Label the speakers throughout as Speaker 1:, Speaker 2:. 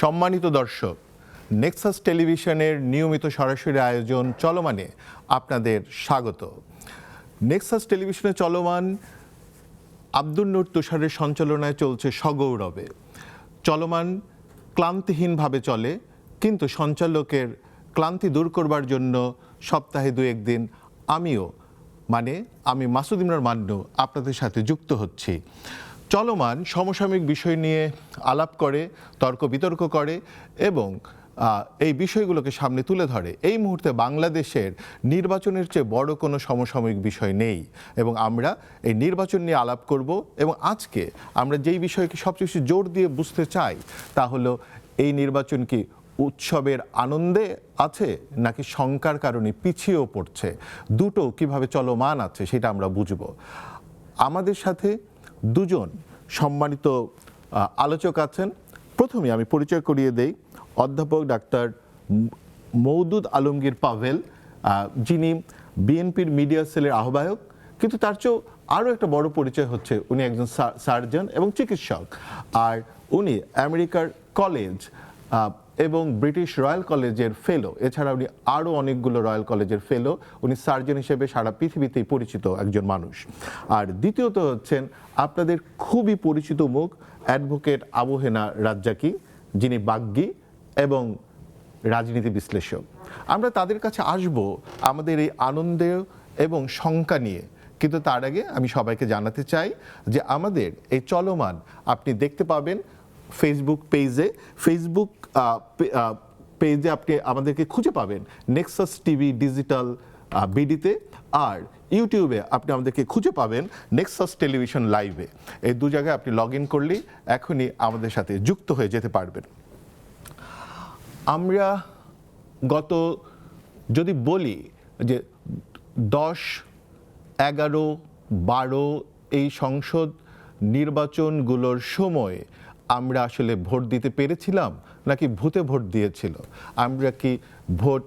Speaker 1: সম্মানিত দর্শক, নেক্সাস টেলিভিশনের নিয়মিত সরাসরি আয়োজন চলমানে আপনাদের স্বাগত। নেক্সাস টেলিভিশনে চলমান আব্দুল নূর তুষারের সঞ্চালনায় চলছে সগৌরবে। চলমান ক্লান্তিহীনভাবে চলে, কিন্তু সঞ্চালকের ক্লান্তি দূর করবার জন্য সপ্তাহে 2-1 দিন আমি মাসুদ ইমরান মান্নু আপনাদের সাথে যুক্ত হচ্ছি। চলমান সমসাময়িক বিষয় নিয়ে আলাপ করে, তর্ক বিতর্ক করে এবং এই বিষয়গুলোকে সামনে তুলে ধরে। এই মুহূর্তে বাংলাদেশের নির্বাচনের চেয়ে বড় কোনো সমসাময়িক বিষয় নেই এবং আমরা এই নির্বাচন নিয়ে আলাপ করব। এবং আজকে আমরা যেই বিষয়কে সবচেয়ে বেশি জোর দিয়ে বুঝতে চাই তা হলো এই নির্বাচন কি উৎসবের আনন্দে আছে নাকি শঙ্কার কারণে পিছিয়েও পড়ছে, দুটো কিভাবে চলমান আছে সেটা আমরা বুঝব। আমাদের সাথে দুজন সম্মানিত আলোচক আছেন। প্রথমে আমি পরিচয় করিয়ে দেই অধ্যাপক ডাক্তার মওদুদ আলমগীর পাভেল, যিনি বিএনপির মিডিয়া সেলের আহ্বায়ক, কিন্তু তার চেয়েও আরও একটা বড় পরিচয় হচ্ছে উনি একজন সার্জন এবং চিকিৎসক। আর উনি আমেরিকার কলেজ এবং ব্রিটিশ রয়্যাল কলেজের ফেলো, এছাড়া উনি আরও অনেকগুলো রয়্যাল কলেজের ফেলো। উনি সার্জন হিসেবে সারা পৃথিবীতেই পরিচিত একজন মানুষ। আর দ্বিতীয়ত হচ্ছেন আপনাদের খুবই পরিচিত মুখ অ্যাডভোকেট আবু হেনা রাজ্জাকি, যিনি বাগ্মী এবং রাজনীতি বিশ্লেষক। আমরা তাদের কাছে আসব আমাদের এই আনন্দ এবং শঙ্কা নিয়ে, কিন্তু তার আগে আমি সবাইকে জানাতে চাই যে আমাদের এই চলমান আপনি দেখতে পাবেন ফেসবুক পেজে আপনি আমাদেরকে খুঁজে পাবেন নেক্সাস টিভি ডিজিটাল বিডিতে, আর ইউটিউবে আপনি আমাদেরকে খুঁজে পাবেন নেক্সাস টেলিভিশন লাইভে। এই দু জায়গায় আপনি লগ ইন করলেই এখনই আমাদের সাথে যুক্ত হয়ে যেতে পারবেন। আমরা যদি বলি যে 10, 11, 12 এই সংসদ নির্বাচনগুলোর সময় আমরা আসলে ভোট দিতে পেরেছিলাম নাকি ভূতে ভোট দিয়েছিল? আমরা কি ভোট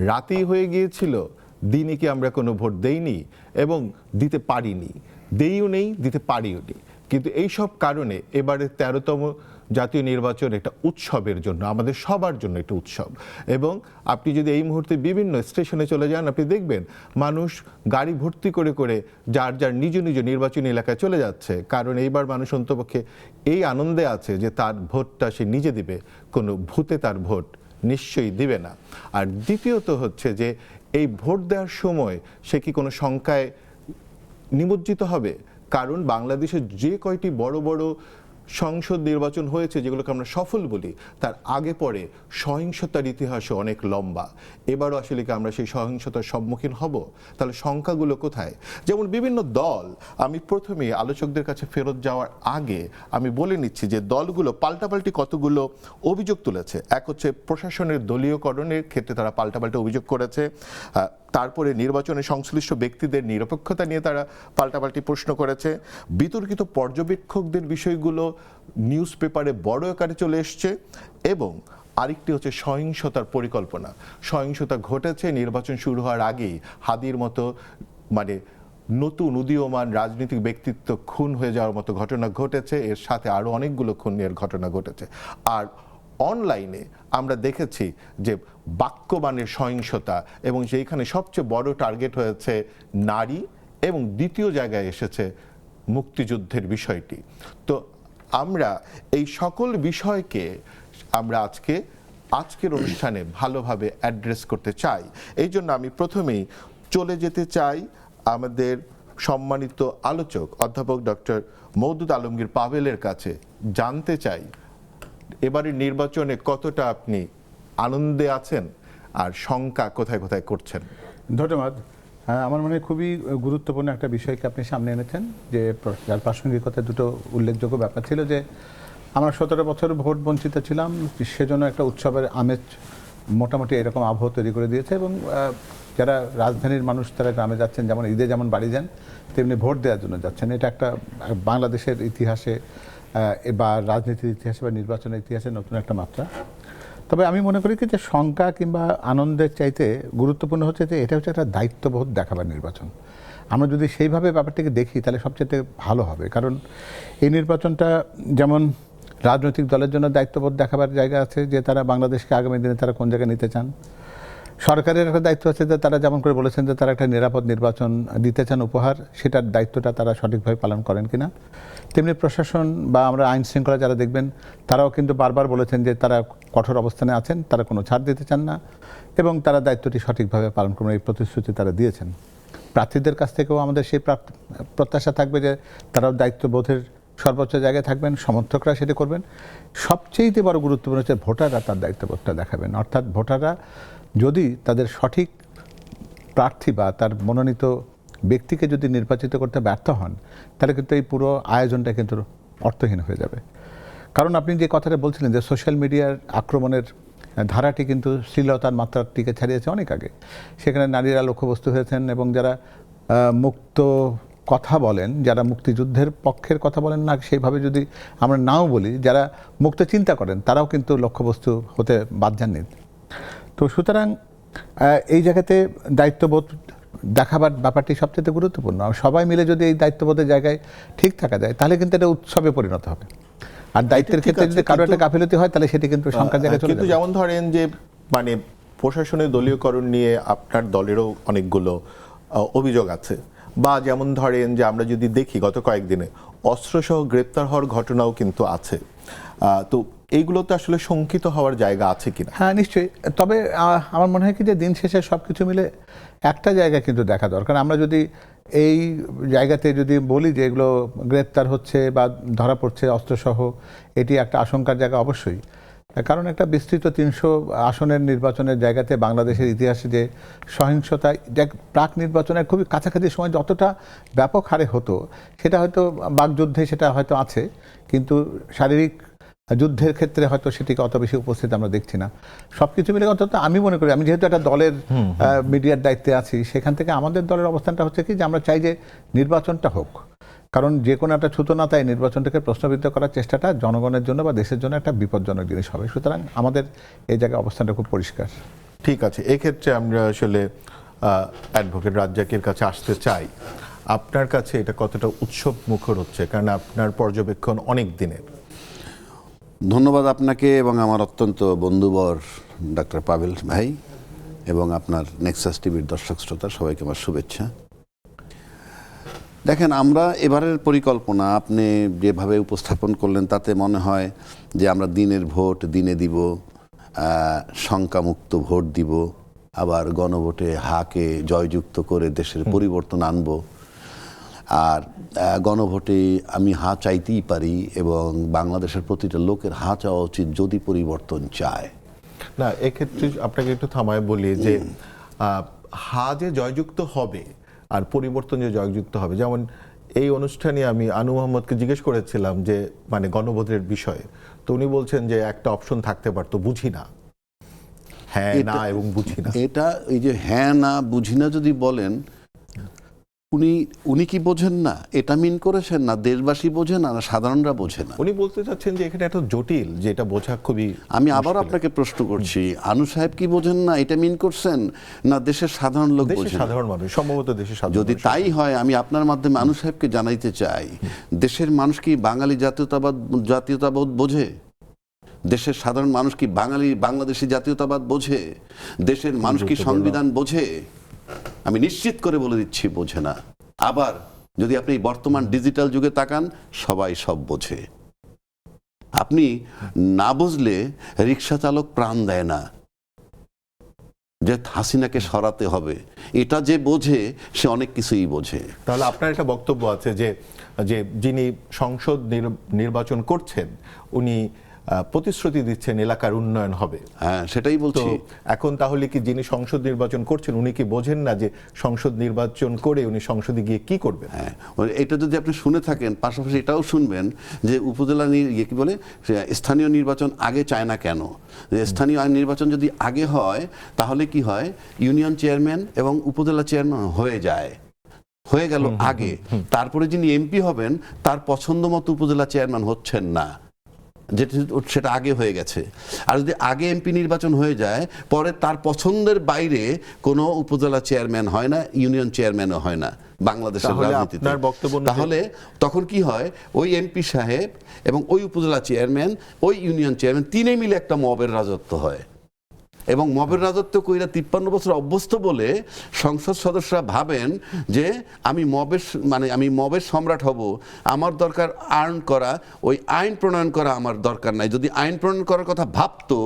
Speaker 1: রাতেই হয়ে গিয়েছিল, দিনে কি আমরা কোনো ভোট দেইনি এবং দিতে পারিনি, দেইও নেই, দিতে পারিও নি? কিন্তু এই সব কারণে এবারে 13তম জাতীয় নির্বাচন একটা উৎসবের জন্য, আমাদের সবার জন্য একটা উৎসব। এবং আপনি যদি এই মুহূর্তে বিভিন্ন স্টেশনে চলে যান, আপনি দেখবেন মানুষ গাড়ি ভর্তি করে করে যার যার নিজ নিজ নির্বাচনী এলাকায় চলে যাচ্ছে, কারণ এইবার মানুষ অন্তপক্ষে এই আনন্দে আছে যে তার ভোটটা সে নিজে দিবে, কোনো ভূতে তার ভোট নিশ্চয়ই দিবে না। আর দ্বিতীয়ত হচ্ছে যে এই ভোট দেওয়ার সময় সে কি কোনো শঙ্কায় নিমজ্জিত হবে? কারণ বাংলাদেশের যে কয়টি বড় বড় সংসদ নির্বাচন হয়েছে যেগুলোকে আমরা সফল বলি, তার আগে পরে সহিংসতার ইতিহাসও অনেক লম্বা। এবারও আসলে কি আমরা সেই সহিংসতার সম্মুখীন হব? তাহলে সংখ্যাগুলো কোথায়? যেমন বিভিন্ন দল, আমি প্রথমে আলোচকদের কাছে ফেরত যাওয়ার আগে আমি বলে নিচ্ছি যে দলগুলো পাল্টাপাল্টি কতগুলো অভিযোগ তুলেছে। এক হচ্ছে প্রশাসনের দলীয়করণের ক্ষেত্রে তারা পাল্টাপাল্টি অভিযোগ করেছে। তারপরে নির্বাচনে সংশ্লিষ্ট ব্যক্তিদের নিরপেক্ষতা নিয়ে তারা পাল্টাপাল্টি প্রশ্ন করেছে। বিতর্কিত পর্যবেক্ষকদের বিষয়গুলো নিউজ পেপারে বড় আকারে চলে এসছে। এবং আরেকটি হচ্ছে সহিংসতার পরিকল্পনা। সহিংসতা ঘটেছে নির্বাচন শুরু হওয়ার আগেই, হাদির মতো নতুন উদীয়মান রাজনৈতিক ব্যক্তিত্ব খুন হয়ে যাওয়ার মতো ঘটনা ঘটেছে, এর সাথে আরও অনেকগুলো খুনের ঘটনা ঘটেছে। আর অনলাইনে আমরা দেখেছি যে বাক্যবাণের সহিংসতা, এবং সেইখানে সবচেয়ে বড় টার্গেট হয়েছে নারী, এবং দ্বিতীয় জায়গায় এসেছে মুক্তিযুদ্ধের বিষয়টি। তো আমরা এই সকল বিষয়কে আমরা আজকের অনুষ্ঠানে ভালোভাবে অ্যাড্রেস করতে চাই। এই জন্য আমি প্রথমেই চলে যেতে চাই আমাদের সম্মানিত আলোচক অধ্যাপক ডক্টর মওদুদ আলমগীর পাভেলের কাছে। জানতে চাই এবারের নির্বাচনে কতটা আপনি আনন্দে আছেন আর শঙ্কা কোথায় কোথায় করছেন?
Speaker 2: ধন্যবাদ। আমার মনে হয় খুবই গুরুত্বপূর্ণ একটা বিষয়কে আপনি সামনে এনেছেন, যে যার প্রাসঙ্গিকতা দুটো উল্লেখযোগ্য ব্যাপার ছিল যে আমরা 17 বছর ভোট বঞ্চিত ছিলাম, সেজন্য একটা উৎসবের আমেজ মোটামুটি এরকম আবহ তৈরি করে দিয়েছে। এবং যারা রাজধানীর মানুষ তারা গ্রামে যাচ্ছেন, যেমন ঈদে যেমন বাড়ি যান তেমনি ভোট দেওয়ার জন্য যাচ্ছেন। এটা একটা বাংলাদেশের ইতিহাসে বা রাজনীতির ইতিহাসে বা নির্বাচনের ইতিহাসে নতুন একটা মাত্রা। তবে আমি মনে করি কি যে শঙ্কা কিংবা আনন্দের চাইতে গুরুত্বপূর্ণ হচ্ছে যে এটা হচ্ছে একটা দায়িত্ববোধ দেখাবার নির্বাচন। আমরা যদি সেইভাবে ব্যাপারটাকে দেখি তাহলে সবচেয়ে ভালো হবে। কারণ এই নির্বাচনটা যেমন রাজনৈতিক দলের জন্য দায়িত্ববোধ দেখাবার জায়গা আছে যে তারা বাংলাদেশকে আগামী দিনে তারা কোন জায়গায় নিতে চান। সরকারের একটা দায়িত্ব আছে যে তারা যেমন করে বলেছেন যে তারা একটা নিরাপদ নির্বাচন দিতে চান উপহার, সেটার দায়িত্বটা তারা সঠিকভাবে পালন করেন কিনা। তেমনি প্রশাসন বা আমরা আইন শৃঙ্খলা যারা দেখবেন তারাও কিন্তু বারবার বলেছেন যে তারা কঠোর অবস্থানে আছেন, তারা কোনো ছাড় দিতে চান না এবং তারা দায়িত্বটি সঠিকভাবে পালন করবেন, এই প্রতিশ্রুতি তারা দিয়েছেন। প্রার্থীদের কাছ থেকেও আমাদের সেই প্রত্যাশা থাকবে যে তারাও দায়িত্ববোধের সর্বোচ্চ জায়গায় থাকবেন, সমর্থকরা সেটা করবেন। সবচেয়ে বড় গুরুত্বপূর্ণ হচ্ছে ভোটাররা তার দায়িত্ববোধটা দেখাবেন, অর্থাৎ ভোটাররা যদি তাদের সঠিক প্রার্থী বা তার মনোনীত ব্যক্তিকে যদি নির্বাচিত করতে ব্যর্থ হন, তাহলে কিন্তু এই পুরো আয়োজনটা কিন্তু অর্থহীন হয়ে যাবে। কারণ আপনি যে কথাটা বলছিলেন যে সোশ্যাল মিডিয়ার আক্রমণের ধারাটি কিন্তু শ্লীলতার মাত্রাটিকে ছাড়িয়েছে অনেক আগে। সেখানে নারীরা লক্ষ্যবস্তু হয়েছেন এবং যারা মুক্ত কথা বলেন, যারা মুক্তিযুদ্ধের পক্ষের কথা বলেন না সেইভাবে যদি আমরা নাও বলি, যারা মুক্ত চিন্তা করেন তারাও কিন্তু লক্ষ্যবস্তু হতে বাদ যাননি। তো সুতরাং এই জায়গাতে দায়িত্ববোধ দেখাবার ব্যাপারটি সবচেয়ে গুরুত্বপূর্ণ। সবাই মিলে যদি এই দায়িত্ববোধের জায়গায় ঠিক থাকা যায় তাহলে কিন্তু এটা উৎসবে পরিণত হবে। আর দায়িত্বের ক্ষেত্রে যদি কারো একটা গাফিলতি হয় তাহলে সেটি কিন্তু সংখ্যার জায়গায় চলে
Speaker 1: কিন্তু
Speaker 2: যাবে।
Speaker 1: যেমন ধরেন যে মানে প্রশাসনের দলীয়করণ নিয়ে আপনার দলেরও অনেকগুলো অভিযোগ আছে, বা যেমন ধরেন যে আমরা যদি দেখি গত কয়েকদিনে অস্ত্রসহ গ্রেপ্তার হওয়ার ঘটনাও কিন্তু আছে। তো এইগুলোতে আসলে শঙ্কিত হওয়ার জায়গা আছে কিনা?
Speaker 2: হ্যাঁ, নিশ্চয়ই। তবে আমার মনে হয় কি যে দিন শেষে সব কিছু মিলে একটা জায়গা কিন্তু দেখা দরকার। আমরা যদি এই জায়গাতে যদি বলি যে এগুলো গ্রেপ্তার হচ্ছে বা ধরা পড়ছে অস্ত্রসহ, এটি একটা আশঙ্কার জায়গা অবশ্যই। কারণ একটা বিস্তৃত 300 আসনের নির্বাচনের জায়গাতে বাংলাদেশের ইতিহাসে যে সহিংসতা প্রাক নির্বাচনের খুবই কাছাকাছি সময় যতটা ব্যাপক হারে হতো, সেটা হয়তো বাকযুদ্ধে সেটা হয়তো আছে, কিন্তু শারীরিক যুদ্ধের ক্ষেত্রে হয়তো সেটিকে অত বেশি উপস্থিত আমরা দেখছি না। সবকিছু মিলে অন্তত আমি মনে করি, আমি যেহেতু একটা দলের মিডিয়ার দায়িত্বে আছি, সেখান থেকে আমাদের দলের অবস্থানটা হচ্ছে কি যে আমরা চাই যে নির্বাচনটা হোক। কারণ যে কোনো একটা ছুতো না তাই নির্বাচনটাকে প্রশ্নবিদ্ধ করার চেষ্টাটা জনগণের জন্য বা দেশের জন্য একটা বিপজ্জনক জিনিস হবে। সুতরাং আমাদের এই জায়গায় অবস্থানটা খুব পরিষ্কার।
Speaker 1: ঠিক আছে, এক্ষেত্রে আমরা আসলে অ্যাডভোকেট রাজ্জাকের কাছে আসতে চাই। আপনার কাছে এটা কতটা উৎসব মুখর হচ্ছে, কারণ আপনার পর্যবেক্ষণ অনেক দিনের।
Speaker 3: ধন্যবাদ আপনাকে এবং আমার অত্যন্ত বন্ধুবর ডাক্তার পাভেল ভাই এবং আপনার নেক্সাস টিভির দর্শক শ্রোতা সবাইকে আমার শুভেচ্ছা। দেখেন, আমরা এবারের পরিকল্পনা আপনি যেভাবে উপস্থাপন করলেন তাতে মনে হয় যে আমরা দিনের ভোট দিনে দিব, শঙ্কামুক্ত ভোট দিব, আবার গণভোটে হাকে জয়যুক্ত করে দেশের পরিবর্তন আনব। আর গণভোটে আমি হা চাইতেই পারি এবং বাংলাদেশের প্রতিটা লোকের হা চাওয়া উচিত যদি পরিবর্তন চায়।
Speaker 1: না, এক্ষেত্রে আপনাকে একটু থামায় বলি যে হা যে জয়যুক্ত হবে আর পরিবর্তন যে জয়যুক্ত হবে, যেমন এই অনুষ্ঠানে আমি আনু মোহাম্মদকে জিজ্ঞেস করেছিলাম যে মানে গণভোটের বিষয়ে, তো উনি বলছেন যে একটা অপশন থাকতে পারতো বুঝি না, হ্যাঁ না এবং বুঝি না।
Speaker 3: এটা এই যে হ্যাঁ না বুঝি না যদি বলেন, উনি কি বোঝেন না? এটা মিন করেছেন না দেশবাসী বোঝে না, না সাধারণরা বোঝে না?
Speaker 1: উনি বলতে চাচ্ছেন যে এখানে এত জটিল যে এটা বোঝা খুবই।
Speaker 3: আমি আবার আপনাকে প্রশ্ন করছি, আনু সাহেব কি বোঝেন না এটা মিন করছেন, না দেশের সাধারণ লোক বোঝে?
Speaker 1: সাধারণ মানুষ, সম্ভবত দেশের সাধারণ।
Speaker 3: যদি তাই হয়, আমি আপনার মাধ্যমে আনু সাহেবকে জানাইতে চাই, দেশের মানুষ কি বাঙালি জাতীয়তাবাদ বোঝে? দেশের সাধারণ মানুষ কি বাংলাদেশি জাতীয়তাবাদ বোঝে? দেশের মানুষ কি সংবিধান বোঝে? আমি নিশ্চিত করে বলে দিচ্ছি বোঝে না। আবার যদি আপনি বর্তমান ডিজিটাল যুগে তাকান, সবাই সব বোঝে। আপনি না বুঝলে রিক্সা চালক প্রাণ দেয় না যে হাসিনাকে সরাতে হবে, এটা যে বোঝে সে অনেক কিছুই বোঝে।
Speaker 1: তাহলে আপনার একটা বক্তব্য আছে যে যিনি সংসদ নির্বাচন করছেন উনি প্রতিশ্রুতি দিচ্ছেন এলাকার উন্নয়ন হবে।
Speaker 3: হ্যাঁ, সেটাই বলছি।
Speaker 1: এখন তাহলে কি যিনি সংসদ নির্বাচন করছেন উনি কি বোঝেন না যে সংসদ নির্বাচন করে উনি সংসদে গিয়ে কি করবেন?
Speaker 3: হ্যাঁ, এটা যদি আপনি শুনে থাকেন, পাশাপাশি এটাও শুনবেন যে উপজেলা কি বলে স্থানীয় নির্বাচন আগে চায় না কেন? স্থানীয় নির্বাচন যদি আগে হয় তাহলে কি হয়, ইউনিয়ন চেয়ারম্যান এবং উপজেলা চেয়ারম্যান হয়ে গেল আগে, তারপরে যিনি এমপি হবেন তার পছন্দ মতো উপজেলা চেয়ারম্যান হচ্ছেন না। যেটা সেটা আগে হয়ে গেছে। আর যদি আগে এমপি নির্বাচন হয়ে যায়, পরে তার পছন্দের বাইরে কোনো উপজেলা চেয়ারম্যান হয় না, ইউনিয়ন চেয়ারম্যানও হয় না বাংলাদেশের
Speaker 1: তাহলে
Speaker 3: রাজনীতিতে।
Speaker 1: আপনার বক্তব্য অনুযায়ী-
Speaker 3: তাহলে তখন কি হয়, ওই এমপি সাহেব এবং ওই উপজেলা চেয়ারম্যান, ওই ইউনিয়ন চেয়ারম্যান তিনে মিলে একটা মবের রাজত্ব হয়। এবং মবের রাজত্ব কইরা 53 বছর অভ্যস্ত বলে সংসদ সদস্যরা ভাবেন যে আমি মবের সম্রাট হব, আমার দরকার আর্ন করা, ওই আইন প্রণয়ন করা আমার দরকার নাই। যদি আইন প্রণয়ন করার কথা ভাবতো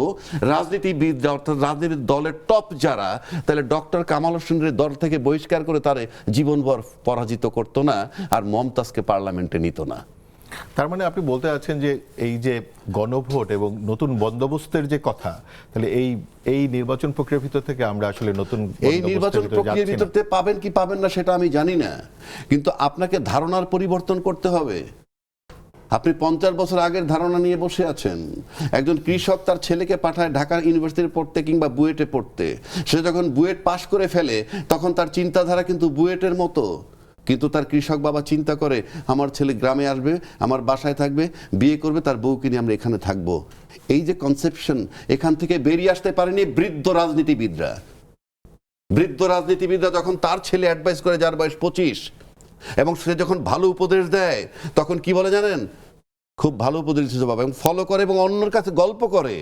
Speaker 3: রাজনীতিবিদ, অর্থাৎ রাজনীতির দলের টপ যারা, তাহলে ডক্টর কামাল হোসেনের দল থেকে বহিষ্কার করে তারে জীবনভর পরাজিত করতো না, আর মমতাজকে পার্লামেন্টে নিত না।
Speaker 1: তার মানে আপনি বলতে চাচ্ছেন যে এই যে গণভোট এবং নতুন বন্দোবস্তের যে কথা, তাহলে এই নির্বাচন প্রক্রিয়ার ভিতর থেকে আমরা আসলে নতুন
Speaker 3: এই নির্বাচন প্রক্রিয়ার ভিতরতে পাবেন কি পাবেন না সেটা আমি জানি না, কিন্তু আপনাকে ধারণার পরিবর্তন করতে হবে। আপনি 50 বছর আগের ধারণা নিয়ে বসে আছেন। একজন কৃষক তার ছেলেকে পাঠায় ঢাকা ইউনিভার্সিটিতে পড়তে কিংবা বুয়েটে পড়তে, সে যখন বুয়েট পাশ করে ফেলে তখন তার চিন্তাধারা কিন্তু বুয়েটের মতো, কিন্তু তার কৃষক বাবা চিন্তা করে আমার ছেলে গ্রামে আসবে, আমার বাসায় থাকবে, বিয়ে করবে, তার বউকে নিয়ে আমরা এখানে থাকবো। এই যে কনসেপশন, এখান থেকে বেরিয়ে আসতে পারেনি বৃদ্ধ রাজনীতিবিদরা যখন তার ছেলে অ্যাডভাইস করে যার বয়স 25, এবং সে যখন ভালো উপদেশ দেয় তখন কি বলে জানেন, খুব ভালো উপদেশ দিচ্ছে বাবা, এবং ফলো করে এবং অন্যের কাছে গল্প করে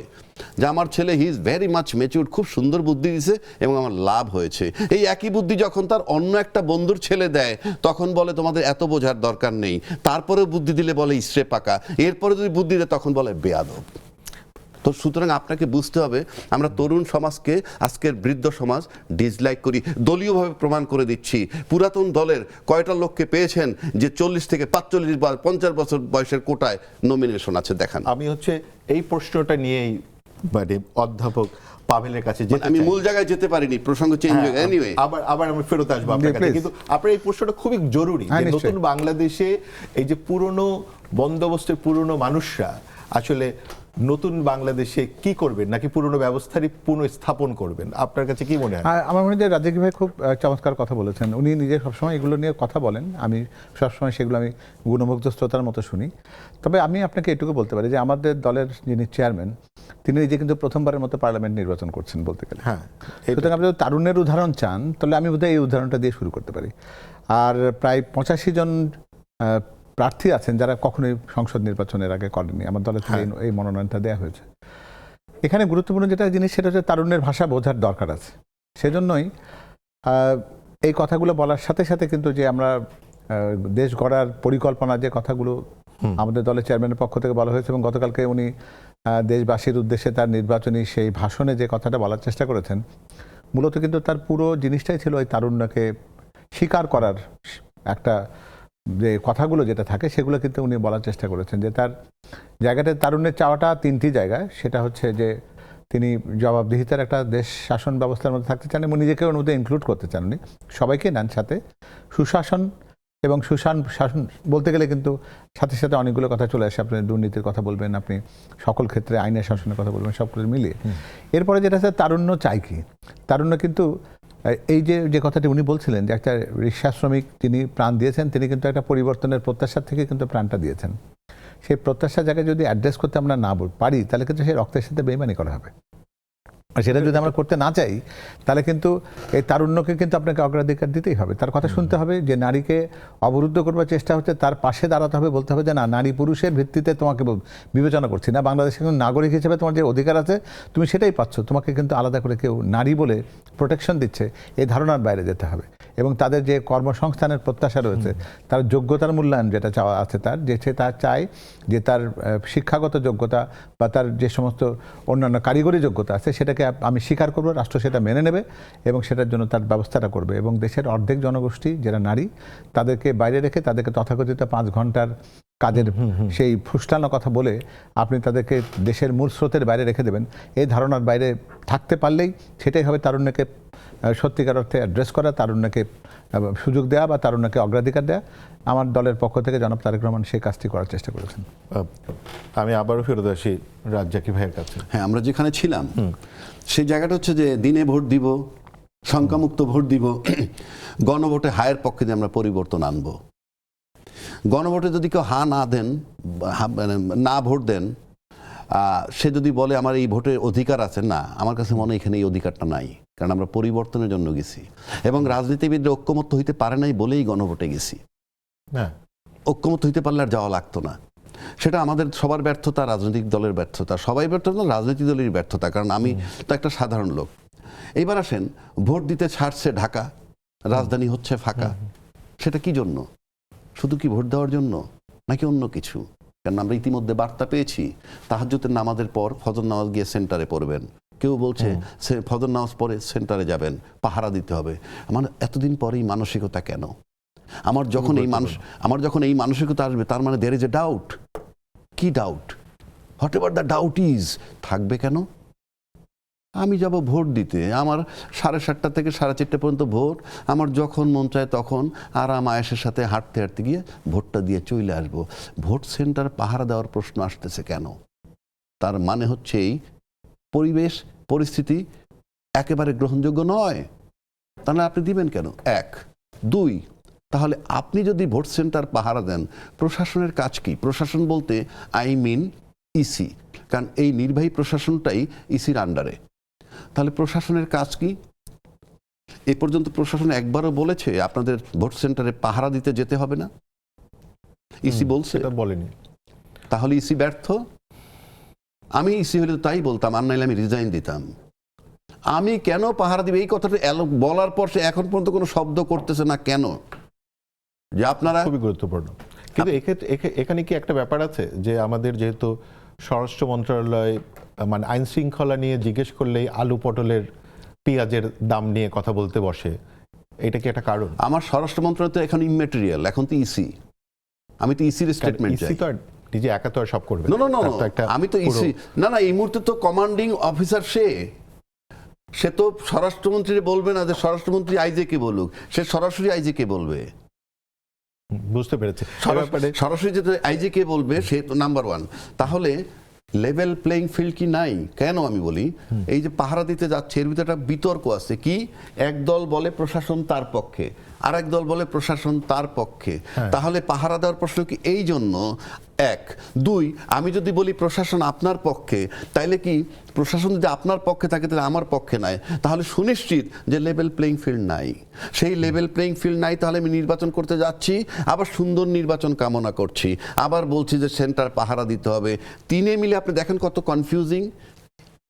Speaker 3: যে আমার ছেলে he is very much matured, খুব সুন্দর বুদ্ধি দিছে এবং আমার লাভ হয়েছে। এই একই বুদ্ধি যখন তার অন্য একটা বন্ধুর ছেলে দেয় তখন বলে তোমাদের এত বোঝার দরকার নেই, তারপরেও বুদ্ধি দিলে বলে ইসরে পাকা, এরপরে যদি বুদ্ধি দেয় তখন বলে বেয়াদব। তো সুতরাং আপনাকে বুঝতে হবে, আমরা তরুণ সমাজকে, আজকের বৃদ্ধ সমাজ ডিসলাইক করি, দলীয়ভাবে প্রমাণ করে দিচ্ছি। পুরাতন দলের কয়টা লোককে পেয়েছেন যে 40 থেকে 45 বা 50 বছর বয়সের কোটায় নমিনেশন আছে দেখান।
Speaker 1: আমি এই প্রশ্নটা নিয়েই মানে অধ্যাপক পাভেলের কাছে যেতে
Speaker 3: আমি
Speaker 1: চাই।
Speaker 3: মূল জায়গায় যেতে পারিনি, প্রসঙ্গ চেঞ্জ হয়ে এনিওয়ে
Speaker 1: আবার আমি ফেরত আসবো আপনার কাছে, কিন্তু আপনার এই প্রশ্নটা খুবই জরুরি যে নতুন বাংলাদেশে এই যে পুরনো বন্দোবস্তের পুরনো মানুষরা আসলে নতুন বাংলাদেশে কি করবেন, নাকি পুরনো ব্যবস্থারই পুনঃস্থাপন করবেন? আপনার কাছে কি মনে হয়?
Speaker 2: আমার মনে হয় রাজাকি ভাই খুব চমৎকার কথা বলেছেন। উনি নিজে সবসময় এগুলো নিয়ে কথা বলেন, আমি সবসময় সেগুলো আমি গুণমুগ্ধ শ্রোতার মতো শুনি। তবে আমি আপনাকে এটুকু বলতে পারি যে আমাদের দলের যিনি চেয়ারম্যান, তিনি নিজে কিন্তু প্রথমবার মতো পার্লামেন্ট নির্বাচন করছেন বলতে গেলে।
Speaker 1: হ্যাঁ,
Speaker 2: সুতরাং আপনি যদি তারুণ্যের উদাহরণ চান তাহলে আমি বোধহয় এই উদাহরণটা দিয়ে শুরু করতে পারি। আর প্রায় 85 জন প্রার্থী আছেন যারা কখনোই সংসদ নির্বাচনের আগে করেননি, আমার দলের থেকে এই মনোনয়নটা দেওয়া হয়েছে। এখানে গুরুত্বপূর্ণ যেটা জিনিস সেটা হচ্ছে তারুণ্যের ভাষা বোঝার দরকার আছে। সেজন্যই এই কথাগুলো বলার সাথে সাথে কিন্তু যে আমরা দেশ গড়ার পরিকল্পনা, যে কথাগুলো আমাদের দলের চেয়ারম্যানের পক্ষ থেকে বলা হয়েছে, এবং গতকালকে উনি দেশবাসীর উদ্দেশ্যে তার নির্বাচনী সেই ভাষণে যে কথাটা বলার চেষ্টা করেছেন, মূলত কিন্তু তার পুরো জিনিসটাই ছিল ওই তারুণ্যকে স্বীকার করার একটা যে কথাগুলো যেটা থাকে সেগুলো কিন্তু উনি বলার চেষ্টা করেছেন। যে তার জায়গাটা তারুণ্যের চাওয়াটা 3টি জায়গায়, সেটা হচ্ছে যে তিনি জবাবদিহিতার একটা দেশ শাসন ব্যবস্থার মধ্যে থাকতে চান এবং নিজেকে ওর মধ্যে ইনক্লুড করতে চান উনি, সবাইকে নেন সাথে। সুশাসন এবং শাসন বলতে গেলে কিন্তু সাথে সাথে অনেকগুলো কথা চলে আসে। আপনি দুর্নীতির কথা বলবেন, আপনি সকল ক্ষেত্রে আইনের শাসনের কথা বলবেন, সবগুলো মিলিয়ে। এরপরে যেটা আছে তারুণ্য চাই কি, তারুণ্য কিন্তু এই যে কথাটি উনি বলছিলেন যে একটা রিক্সা শ্রমিক তিনি প্রাণ দিয়েছেন, তিনি কিন্তু একটা পরিবর্তনের প্রত্যাশার থেকে কিন্তু প্রাণটা দিয়েছেন। সেই প্রত্যাশার জায়গায় যদি অ্যাড্রেস করতে আমরা না পারি তাহলে কিন্তু সেই রক্তের সাথে বেইমানি করা হবে। আর সেটা যদি আমরা করতে না চাই তাহলে কিন্তু এই তারুণ্যকে কিন্তু আপনাকে অগ্রাধিকার দিতেই হবে। তার কথা শুনতে হবে, যে নারীকে অবরুদ্ধ করবার চেষ্টা হচ্ছে তার পাশে দাঁড়াতে হবে, বলতে হবে যে না, নারী পুরুষের ভিত্তিতে তোমাকে বিবেচনা করছি না, বাংলাদেশের নাগরিক হিসেবে তোমার যে অধিকার আছে তুমি সেটাই পাচ্ছ, তোমাকে কিন্তু আলাদা করে কেউ নারী বলে প্রোটেকশন দিচ্ছে, এই ধারণার বাইরে যেতে হবে। এবং তাদের যে কর্মসংস্থানের প্রত্যাশা রয়েছে, তার যোগ্যতার মূল্যায়ন যেটা চাওয়া আছে, তার যে সে তার চায় যে তার শিক্ষাগত যোগ্যতা বা তার যে সমস্ত অন্যান্য কারিগরি যোগ্যতা আছে সেটাকে আমি স্বীকার করবো, রাষ্ট্র সেটা মেনে নেবে এবং সেটার জন্য তার ব্যবস্থাটা করবে। এবং দেশের অর্ধেক জনগোষ্ঠী যারা নারী, তাদেরকে বাইরে রেখে তাদেরকে তথাকথিত 5 ঘন্টার কাজের সেই ফুসলানো কথা বলে আপনি তাদেরকে দেশের মূল স্রোতের বাইরে রেখে দেবেন, এই ধারণার বাইরে থাকতে পারলেই সেটাই হবে তারুণ্যকে সত্যিকার অর্থে অ্যাড্রেস করা, তারুণ্যকে সুযোগ দেওয়া বা তারুণ্যকে অগ্রাধিকার দেওয়া। আমার দলের পক্ষ থেকে জনাব তারেক রহমান সেই কাজটি করার চেষ্টা করেছেন।
Speaker 1: আমি আবারও ফেরত আসি রাজ্জাকি ভাইয়ের কাছে।
Speaker 3: হ্যাঁ, আমরা যেখানে ছিলাম সেই জায়গাটা হচ্ছে যে দিনে ভোট দিব, সংখ্যামুক্ত ভোট দিব, গণভোটে হায়ের পক্ষে যে আমরা পরিবর্তন আনবো। গণভোটে যদি কেউ না দেন, না ভোট দেন, সে যদি বলে আমার এই ভোটের অধিকার আছে, না, আমার কাছে মনে হয় এখানে এই অধিকারটা নাই, কারণ আমরা পরিবর্তনের জন্য গেছি এবং রাজনীতিবিদরা ঐক্যমত্য হইতে পারে নাই বলেই গণভোটে গেছি।
Speaker 1: হ্যাঁ,
Speaker 3: ঐক্যমত্য হইতে পারলে আর যাওয়া লাগতো না। সেটা আমাদের সবার ব্যর্থতা, রাজনৈতিক দলের ব্যর্থতা, সবাই ব্যর্থতা, রাজনৈতিক দলের ব্যর্থতা, কারণ আমি তো একটা সাধারণ লোক। এইবার আসেন, ভোট দিতে ছাড়ছে ঢাকা, রাজধানী হচ্ছে ফাঁকা, সেটা কি জন্য? শুধু কি ভোট দেওয়ার জন্য নাকি অন্য কিছু? কারণ আমরা ইতিমধ্যে বার্তা পেয়েছি তাহাজ্জুদের নামাজের পর ফজর নামাজ গিয়ে সেন্টারে পড়বেন, কেউ বলছে ফজর নামাজ পরে সেন্টারে যাবেন, পাহারা দিতে হবে। আমার এতদিন পরে এই মানসিকতা কেন? আমার যখন এই মানসিকতা আসবে, তার মানে there is a doubt। কি doubt? What ever the doubt is, থাকবে কেন? আমি যাব ভোট দিতে, আমার 7:30 থেকে 4:30 পর্যন্ত ভোট, আমার যখন মন চায় তখন আরাম আয়েশের সাথে হাঁটতে হাঁটতে গিয়ে ভোটটা দিয়ে চলে আসবো। ভোট সেন্টার পাহারা দেওয়ার প্রশ্ন আসতেছে কেন? তার মানে হচ্ছে এই পরিবেশ পরিস্থিতি একেবারে গ্রহণযোগ্য নয়। তাহলে আপনি দিবেন কেন? 1, 2, তাহলে আপনি যদি ভোট সেন্টার পাহারা দেন, প্রশাসনের কাজ কি? প্রশাসন বলতে আই মিন ইসি, কারণ এই নির্বাহী প্রশাসনটাই ইসির আন্ডারে। তাহলে প্রশাসনের কাজ কি? এ পর্যন্ত প্রশাসন একবারও বলেছে আপনাদের ভোট সেন্টারে পাহারা দিতে যেতে হবে না? ইসি বলছে?
Speaker 1: এটা বলেনি।
Speaker 3: তাহলে ইসি ব্যর্থ? আমি ইসি হলে তো তাই বলতাম, আর নাইলে আমি রিজাইন দিতাম। আমি কেন পাহারা দিব এই কথাটা বলার পর সে এখন পর্যন্ত কোনো শব্দ করতেছে না কেন? যে আপনারা,
Speaker 1: খুবই গুরুত্বপূর্ণ। কিন্তু এখানে কি একটা ব্যাপার আছে যে আমাদের যেহেতু স্বরাষ্ট্র মন্ত্রণালয় মানে আইন শৃঙ্খলা নিয়ে জিজ্ঞেস করলেই আলু পটলের পেঁয়াজের দাম নিয়ে কথা বলতে বসে, এটা কি একটা কারণ?
Speaker 3: আমার স্বরাষ্ট্র মন্ত্রণালয় তো এখন ইমেটেরিয়াল, এখন তো ইসি। আমি তো ইসির স্টেটমেন্ট চাই।
Speaker 1: ইসি তো আর নিজে একা তো আর সব করবে
Speaker 3: না, আমি তো ইসি না, এই মুহূর্তে তো কমান্ডিং অফিসার সে তো স্বরাষ্ট্রমন্ত্রী বলবে না যে স্বরাষ্ট্রমন্ত্রী আইজে কে বলুক, সে সরাসরি আইজে কে বলবে।
Speaker 1: বুঝতে পেরেছি।
Speaker 3: সরাসরি যেটা আইজে কে বলবে সে তো নাম্বার 1। তাহলে লেভেল প্লেইং ফিল্ড কি নাই? কেন আমি বলি, এই যে পাহারা দিতে যাচ্ছে এর ভিতরে একটা বিতর্ক আছে। কি? এক দল বলে প্রশাসন তার পক্ষে, আর এক দল বলে প্রশাসন তার পক্ষে। তাহলে পাহারা দেওয়ার প্রশ্ন কি এই জন্য? 1, 2, আমি যদি বলি প্রশাসন আপনার পক্ষে, তাইলে কি প্রশাসন যদি আপনার পক্ষে থাকে তাহলে আমার পক্ষে নাই, তাহলে সুনিশ্চিত যে লেভেল প্লেইং ফিল্ড নাই। সেই লেভেল প্লেইং ফিল্ড নাই, তাহলে আমি নির্বাচন করতে যাচ্ছি, আবার সুন্দর নির্বাচন কামনা করছি, আবার বলছি যে সেন্টার পাহারা দিতে হবে। তিনে মিলে আপনি দেখেন কত কনফিউজিং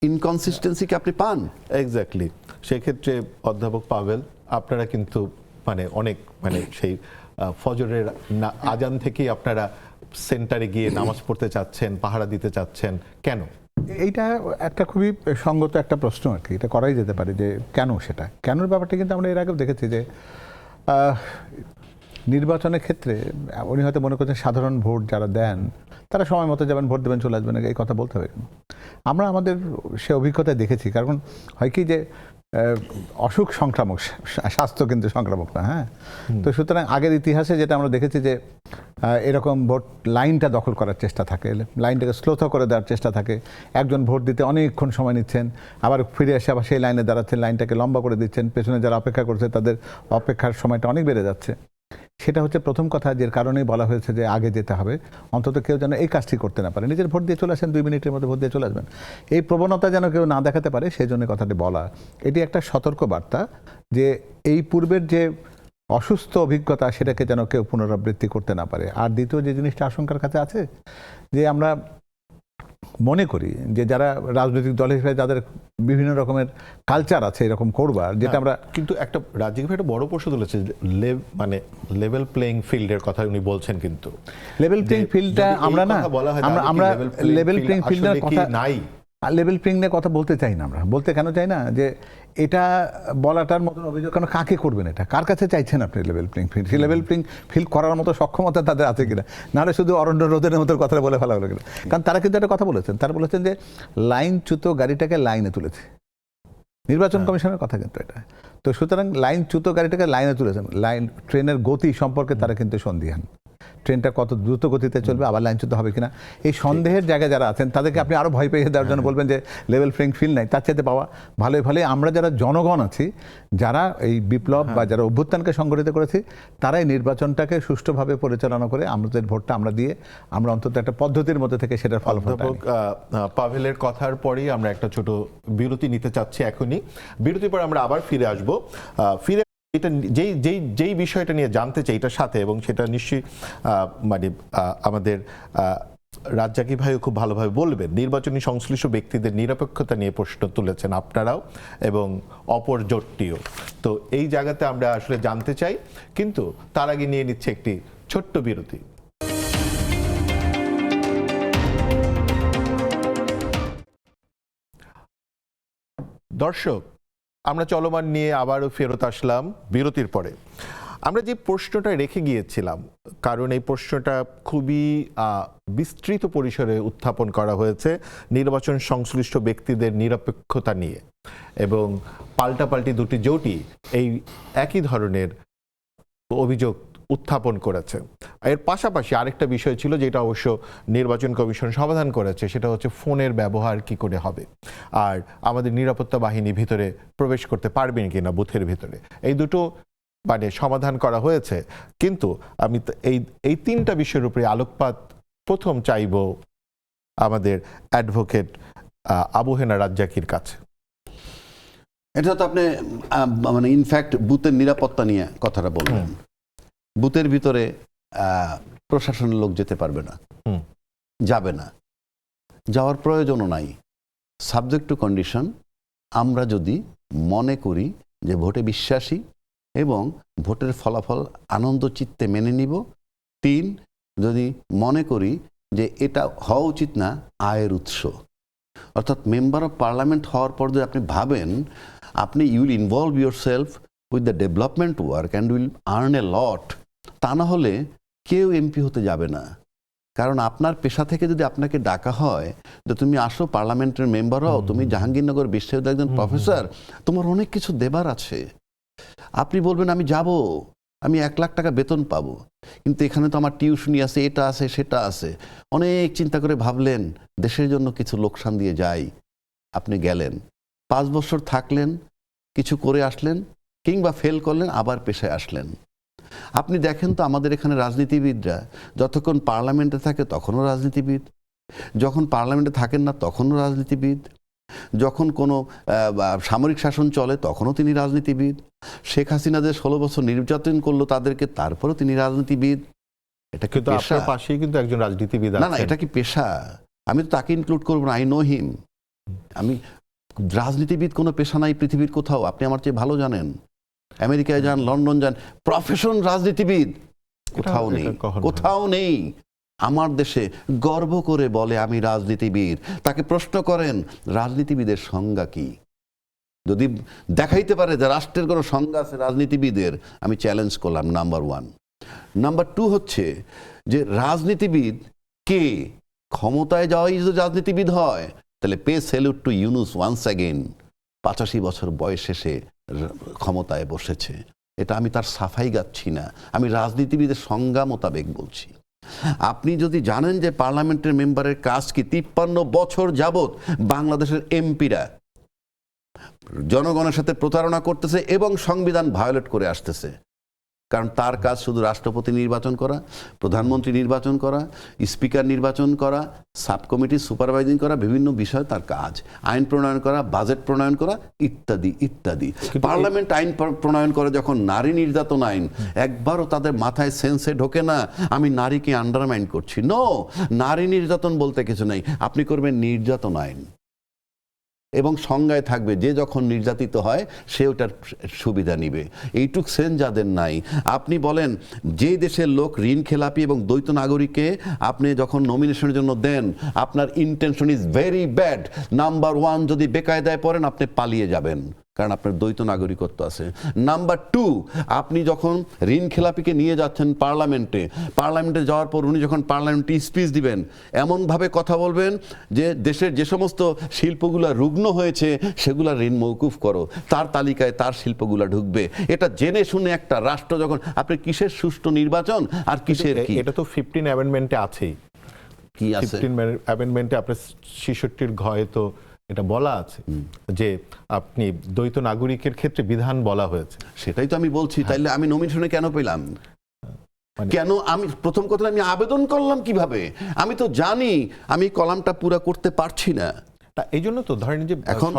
Speaker 3: ইনকনসিস্টেন্সি কি আপনি পান।
Speaker 1: এক্স্যাক্টলি। সেক্ষেত্রে অধ্যাপক পাভেল, আপনারা কিন্তু অনেক সেই ফজরের আজান থেকেই আপনারা সেন্টারে গিয়ে নামাজ পড়তে চাচ্ছেন, পাহারা দিতে চাচ্ছেন, কেন?
Speaker 2: এইটা একটা খুবই সঙ্গত একটা প্রশ্ন আর কি, এটা করাই যেতে পারে যে কেন। সেটা কেনর ব্যাপারটা কিন্তু আমরা এর আগেও দেখেছি যে নির্বাচনের ক্ষেত্রে উনি হয়তো মনে করছেন সাধারণ ভোট যারা দেন তারা সময় মতো যাবেন, ভোট দেবেন, চলে আসবেন, এই কথা বলতে হবে। আমরা আমাদের সে অভিজ্ঞতায় দেখেছি, কারণ হয় কি যে অসুখ সংক্রামক, স্বাস্থ্য কিন্তু সংক্রামক না। হ্যাঁ, তো সুতরাং আগের ইতিহাসে যেটা আমরা দেখেছি যে এরকম ভোট লাইনটা দখল করার চেষ্টা থাকে, লাইনটাকে স্লোথ করে দেওয়ার চেষ্টা থাকে। একজন ভোট দিতে অনেকক্ষণ সময় নিচ্ছেন, আবার ফিরে এসে আবার সেই লাইনে দাঁড়াচ্ছেন, লাইনটাকে লম্বা করে দিচ্ছেন, পেছনে যারা অপেক্ষা করছে তাদের অপেক্ষার সময়টা অনেক বেড়ে যাচ্ছে। সেটা হচ্ছে প্রথম কথা, যে কারণেই বলা হয়েছে যে আগে যেতে হবে, অন্তত কেউ যেন এই কাজটি করতে না পারে। নিজের ভোট দিয়ে চলে আসেন, 2 মিনিটের মধ্যে ভোট দিয়ে চলে আসবেন, এই প্রবণতা যেন কেউ না দেখাতে পারে, সেই জন্য কথাটি বলা। এটি একটা সতর্ক বার্তা যে এই পূর্বের যে অসুস্থ অভিজ্ঞতা সেটাকে যেন কেউ পুনরাবৃত্তি করতে না পারে। আর দ্বিতীয় যে জিনিসটা আশঙ্কার কাছে আছে, যে আমরা মনে করি যে যারা রাজনৈতিক দল হিসেবে যাদের বিভিন্ন রকমের কালচার আছে এরকম করবার, যেটা আমরা
Speaker 1: কিন্তু একটা রাজ্যিক একটা বড় প্রশ্ন তুলেছে, লেভেল প্লেইং ফিল্ডের কথা উনি বলছেন, কিন্তু
Speaker 2: লেভেল প্লেইং ফিল্ডটা আমরা না, আমরা লেভেল প্লেইং ফিল্ডের কথা
Speaker 1: নাই,
Speaker 2: লেভেল প্লেইং নিয়ে কথা বলতে চাই না। আমরা বলতে কেন চাই না, যে এটা বলাটার মতন অভিযোগ কেন, কাকে করবেন, এটা কার কাছে চাইছেন আপনি লেভেল প্লেইং ফিল্ড? সেই লেভেল প্লেইং ফিল্ড করার মতো সক্ষমতা তাদের আছে কিনা, নাহলে শুধু অরণ্য রোদের মতো কথা বলে ফেলা হলো কিনা। কারণ তারা কিন্তু একটা কথা বলেছেন, তারা বলেছেন যে লাইনচ্যুত গাড়িটাকে লাইনে তুলেছে, নির্বাচন কমিশনের কথা কিন্তু এটা। তো সুতরাং লাইনচ্যুত গাড়িটাকে লাইনে তুলেছেন, ট্রেনের গতি সম্পর্কে তারা কিন্তু সন্দিহান। ট্রেনটা কত দ্রুত গতিতে চলবে, আবার লাইনচ্যুত হবে কিনা, এই সন্দেহের জায়গায় যারা আছেন তাদেরকে আপনি আরো ভয় পেয়ে দেওয়ার জন্য বলবেন যে লেভেল প্লেইং ফিল্ড নাই, তার চাইতে পাওয়া ভালোই ভালো। আমরা যারা জনগণ আছি, যারা এই বিপ্লব বা যারা অভ্যুত্থানকে সংগঠিত করেছি, তারাই নির্বাচনটাকে সুষ্ঠুভাবে পরিচালনা করে আমাদের ভোটটা আমরা দিয়ে আমরা অন্তত একটা পদ্ধতির মধ্যে থেকে সেটার ফলাফল
Speaker 1: অধ্যাপক পাভেলের কথার পরেই আমরা একটা ছোট বিরতি নিতে চাচ্ছি এখনই। বিরতির পর আমরা আবার ফিরে আসব। ফিরে এটা যেই বিষয়টা নিয়ে জানতে চাই এটার সাথে, এবং সেটা নিশ্চয়ই মানে আমাদের রাজ্জাকি ভাইও খুব ভালোভাবে বলবেন, নির্বাচনী সংশ্লিষ্ট ব্যক্তিদের নিরপেক্ষতা নিয়ে প্রশ্ন তুলেছেন আপনারাও এবং অপর জোটটিও। তো এই জায়গাতে আমরা আসলে জানতে চাই, কিন্তু তার আগে নিয়ে নিচ্ছে একটি ছোট্ট বিরতি। দর্শক, আমরা চলমান নিয়ে আবারও ফেরত আসলাম বিরতির পরে। আমরা যে প্রশ্নটা রেখে গিয়েছিলাম, কারণ এই প্রশ্নটা খুবই বিস্তৃত পরিসরে উত্থাপন করা হয়েছে নির্বাচন সংশ্লিষ্ট ব্যক্তিদের নিরপেক্ষতা নিয়ে, এবং পাল্টাপাল্টি দুটি জোটই এই একই ধরনের অভিযোগ উত্থাপন করেছে। এর পাশাপাশি আরেকটা বিষয় ছিল যেটা অবশ্য নির্বাচন কমিশন সমাধান করেছে, সেটা হচ্ছে ফোনের ব্যবহার কি করে হবে, আর আমাদের নিরাপত্তা বাহিনী ভিতরে প্রবেশ করতে পারবেন কিনা বুথের ভিতরে। এই দুটো মানে সমাধান করা হয়েছে, কিন্তু আমি এই তিনটা বিষয়ের উপরে আলোকপাত প্রথম চাইব আমাদের অ্যাডভোকেট আবু হেনা রাজ্জাকির কাছে।
Speaker 3: এটা তো আপনি মানে ইনফ্যাক্ট বুথের নিরাপত্তা নিয়ে কথাটা বলবেন। বুথের ভিতরে প্রশাসনের লোক যেতে পারবে না, যাবে না, যাওয়ার প্রয়োজনও নাই। সাবজেক্ট টু কন্ডিশন, আমরা যদি মনে করি যে ভোটে বিশ্বাসী এবং ভোটের ফলাফল আনন্দ চিত্তে মেনে নিব। 3, যদি মনে করি যে এটা হওয়া উচিত না আয়ের উৎস, অর্থাৎ মেম্বার অফ পার্লামেন্ট হওয়ার পর যদি আপনি ভাবেন আপনি will involve yourself with the development work and will earn a lot, তা না হলে কেউ এমপি হতে যাবে না। কারণ আপনার পেশা থেকে যদি আপনাকে ডাকা হয় যে তুমি আসো পার্লামেন্টের মেম্বার হও, তুমি জাহাঙ্গীরনগর বিশ্ববিদ্যালয়ের একজন প্রফেসর, তোমার অনেক কিছু দেবার আছে, আপনি বলবেন আমি যাব, আমি 1 লাখ টাকা বেতন পাবো, কিন্তু এখানে তো আমার টিউশনি আছে, এটা আছে, সেটা আছে, অনেক চিন্তা করে ভাবলেন দেশের জন্য কিছু লোকসান দিয়ে যাই, আপনি গেলেন, 5 বছর থাকলেন, কিছু করে আসলেন, কিংবা ফেল করলেন, আবার পেশায় আসলেন। আপনি দেখেন তো আমাদের এখানে রাজনীতিবিদরা যতক্ষণ পার্লামেন্টে থাকে তখনও রাজনীতিবিদ, যখন পার্লামেন্টে থাকেন না তখনও রাজনীতিবিদ, যখন কোনো সামরিক শাসন চলে তখনও তিনি রাজনীতিবিদ, শেখ হাসিনা যে 16 বছর নির্যাতন করলো তাদেরকে, তারপরেও তিনি রাজনীতিবিদ। এটা কি পেশা?
Speaker 1: পাশেই কিন্তু একজন রাজনীতিবিদ
Speaker 3: না না, এটা কি পেশা? আমি তো তাকে ইনক্লুড করবো না, আই নো হিম। আমি রাজনীতিবিদ কোনো পেশা নাই পৃথিবীর কোথাও, আপনি আমার চেয়ে ভালো জানেন। আমেরিকায় যান, লন্ডন যান, প্রফেশন রাজনীতিবিদ কোথাও নেই, কোথাও নেই। আমার দেশে গর্ব করে বলে আমি রাজনীতিবিদ। তাকে প্রশ্ন করেন রাজনীতিবিদের সংজ্ঞা কি, যদি দেখাইতে পারে যে রাষ্ট্রের কোনো সংজ্ঞা আছে রাজনীতিবিদের, আমি চ্যালেঞ্জ করলাম। নাম্বার 1। নাম্বার 2 হচ্ছে যে রাজনীতিবিদ কে, ক্ষমতায় যাওয়াই যদি রাজনীতিবিদ হয় তাহলে pay salute to Yunus once again. 85 বছর বয়স শেষে ক্ষমতায় বসেছে, এটা আমি তার সাফাই গাচ্ছি না, আমি রাজনীতিবিদের সংজ্ঞা মোতাবেক বলছি। আপনি যদি জানেন যে পার্লামেন্টের মেম্বারের কাজ কি, 53 বছর যাবৎ বাংলাদেশের এমপিরা জনগণের সাথে প্রতারণা করতেছে এবং সংবিধান ভায়োলেট করে আসতেছে, কারণ তার কাজ শুধু রাষ্ট্রপতি নির্বাচন করা, প্রধানমন্ত্রী নির্বাচন করা, স্পিকার নির্বাচন করা, সাব কমিটি সুপারভাইজিং করা, বিভিন্ন বিষয় তার কাজ, আইন প্রণয়ন করা, বাজেট প্রণয়ন করা, ইত্যাদি ইত্যাদি। পার্লামেন্ট আইন প্রণয়ন করে যখন নারী নির্যাতন আইন, একবারও তাদের মাথায় সেন্সে ঢোকে না আমি নারীকে আন্ডারমাইন করছি। নো, নারী নির্যাতন বলতে কিছু নেই, আপনি করবেন নির্যাতন আইন, এবং সংজ্ঞায় থাকবে যে যখন নির্যাতিত হয় সে ওটার সুবিধা নিবে। এইটুক সেন্স যাদের নাই, আপনি বলেন যে দেশের লোক ঋণ খেলাপি এবং দ্বৈত নাগরিককে আপনি যখন নমিনেশনের জন্য দেন, আপনার intention is very bad. Number 1, যদি বেকায়দায় পড়েন আপনি পালিয়ে যাবেন, কারণ আপনার দ্বৈত নাগরিকত্ব আছে। নাম্বার 2, আপনি যখন ঋণ খেলাপিকে নিয়ে যাচ্ছেন পার্লামেন্টে যাওয়ার পর উনি যখন পার্লামেন্টে স্পিচ দিবেন এমনভাবে কথা বলবেন যে দেশের যে সমস্ত শিল্পগুলো রুগ্ন হয়েছে সেগুলা ঋণ মৌকুফ করো, তার তালিকায় তার শিল্পগুলা ঢুকবে। এটা জেনে শুনে একটা রাষ্ট্র যখন, আপনি কিসের সুষ্ঠু নির্বাচন আর কিসের কি?
Speaker 1: এটা তো 15 অ্যামেন্ডমেন্টে আছেই।
Speaker 3: কি আছে
Speaker 1: 15 অ্যামেন্ডমেন্টে আপনার 66 ঘয়ে তো এটা বলা আছে যে আপনি দ্বৈত নাগরিকের ক্ষেত্রে বিধান বলা হয়েছে।
Speaker 3: সেটাই তো আমি বলছি। তাইলে আমি নমিনেশনে কেন পেলাম? কেন আমি প্রথম কথা আমি আবেদন করলাম কিভাবে? আমি তো জানি আমি কলামটা পুরো করতে পারছি না।
Speaker 1: এই জন্য তো ধরেন যে এখন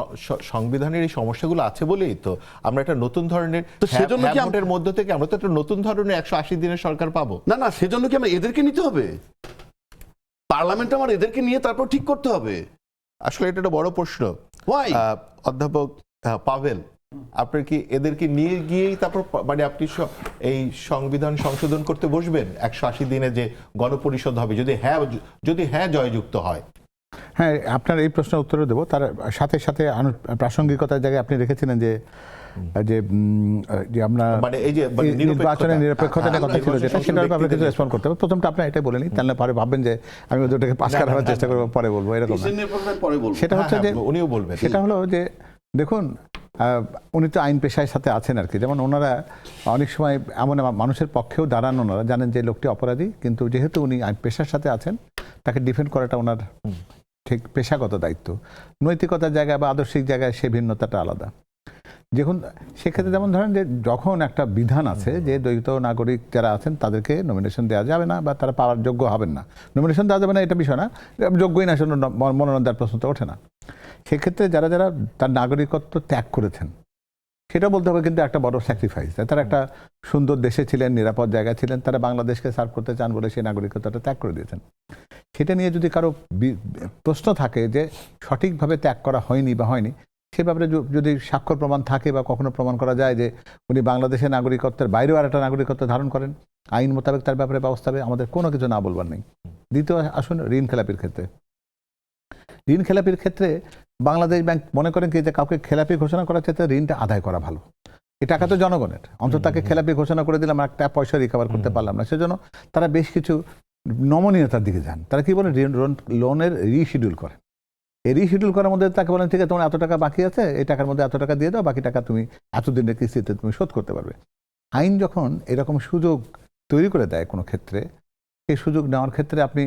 Speaker 1: সংবিধানের এই সমস্যাগুলো আছে বলেই তো আমরা একটা নতুন ধরনের,
Speaker 3: তো সেজন্য কি
Speaker 1: আমাদের মধ্য থেকে আমরা তো একটা নতুন ধরনের 180 দিনের সরকার পাবো
Speaker 3: না। না, সেজন্য কি আমরা এদেরকে নিতে হবে? পার্লামেন্ট আমার এদেরকে নিয়ে তারপর ঠিক করতে হবে?
Speaker 1: আসলে এটা একটা বড় প্রশ্ন।
Speaker 3: Why?
Speaker 1: অধ্যাপক পাভেল, আপনার কি এদেরকে নিয়ে গিয়েই তারপর মানে আপনি এই সংবিধান সংশোধন করতে বসবেন 180 দিনে যে গণপরিষদ হবে, যদি হ্যাঁ জয়যুক্ত হয়?
Speaker 2: হ্যাঁ, আপনার এই প্রশ্নের উত্তর দেবো। তার সাথে সাথে প্রাসঙ্গিকতার জায়গায় আপনি রেখেছিলেন যে আমরা
Speaker 1: মানে এই যে
Speaker 2: নির্বাচনের নিরপেক্ষতা নিয়ে কথা ছিল, যেটা সেটার ব্যাপারে কিছু রেসপন্ড করতে হবে। প্রথমটা আপনি এটাই বলে নিই, তাহলে পরে ভাববেন যে আমি ওটাকে পাস করার চেষ্টা করবো, পরে বলবো, এরকম না। সেটা হচ্ছে যে
Speaker 1: উনিও বলবেন,
Speaker 2: সেটা হলো যে দেখুন, উনি তো আইন পেশার সাথে আছেন আর কি। যেমন ওনারা অনেক সময় এমন মানুষের পক্ষেও দাঁড়ান, ওনারা জানেন যে লোকটি অপরাধী, কিন্তু যেহেতু উনি আইন পেশার সাথে আছেন তাকে ডিফেন্ড করাটা ওনার ঠিক পেশাগত দায়িত্ব। নৈতিকতার জায়গায় বা আদর্শিক জায়গায় সে ভিন্নতাটা আলাদা। দেখুন সেক্ষেত্রে যেমন ধরেন যে যখন একটা বিধান আছে যে দ্বৈত নাগরিক যারা আছেন তাদেরকে নমিনেশন দেওয়া যাবে না বা তারা পাওয়ার যোগ্য হবেন না, নমিনেশন দেওয়া যাবে না এটা বিষয় না, যোগ্যই না সেজন্য মনোনয়ন দেওয়ার প্রশ্ন তো ওঠে না। সেক্ষেত্রে যারা যারা তার নাগরিকত্ব ত্যাগ করেছেন সেটা বলতে হবে কিন্তু একটা বড় স্যাক্রিফাইস। তারা একটা সুন্দর দেশে ছিলেন, নিরাপদ জায়গায় ছিলেন, তারা বাংলাদেশকে সার্ভ করতে চান বলে সেই নাগরিকত্বটা ত্যাগ করে দিয়েছেন। সেটা নিয়ে যদি কারো প্রশ্ন থাকে যে সঠিকভাবে ত্যাগ করা হয়নি বা হয়নি, সে ব্যাপারে যদি স্বাক্ষর প্রমাণ থাকে বা কখনো প্রমাণ করা যায় যে উনি বাংলাদেশের নাগরিকত্বের বাইরেও আর একটা নাগরিকত্ব ধারণ করেন, আইন মোতাবেক তার ব্যাপারে ব্যবস্থা হবে, আমাদের কোনো কিছু না বলবার নেই। দ্বিতীয় আসুন ঋণ খেলাপির ক্ষেত্রে। ঋণ খেলাপির ক্ষেত্রে বাংলাদেশ ব্যাংক মনে করেন কি যে কাউকে খেলাপি ঘোষণা করার ক্ষেত্রে ঋণটা আদায় করা ভালো। এই টাকা তো জনগণের, অন্তত তাকে খেলাপি ঘোষণা করে দিলাম, একটা পয়সা রিকভার করতে পারলাম না, সেজন্য তারা বেশ কিছু নমনীয়তার দিকে যান। তারা কি বলেন, লোনের রিশিডিউল করেন। এই রিশিডিউল করার মধ্যে তাকে বলেন ঠিক আছে তোমার এত টাকা বাকি আছে, এই টাকার মধ্যে এত টাকা দিয়ে দাও, বাকি টাকা তুমি এতদিনের কিস্তিতে তুমি শোধ করতে পারবে। আইন যখন এরকম সুযোগ তৈরি করে দেয় কোনো ক্ষেত্রে, সেই সুযোগ নেওয়ার ক্ষেত্রে আপনি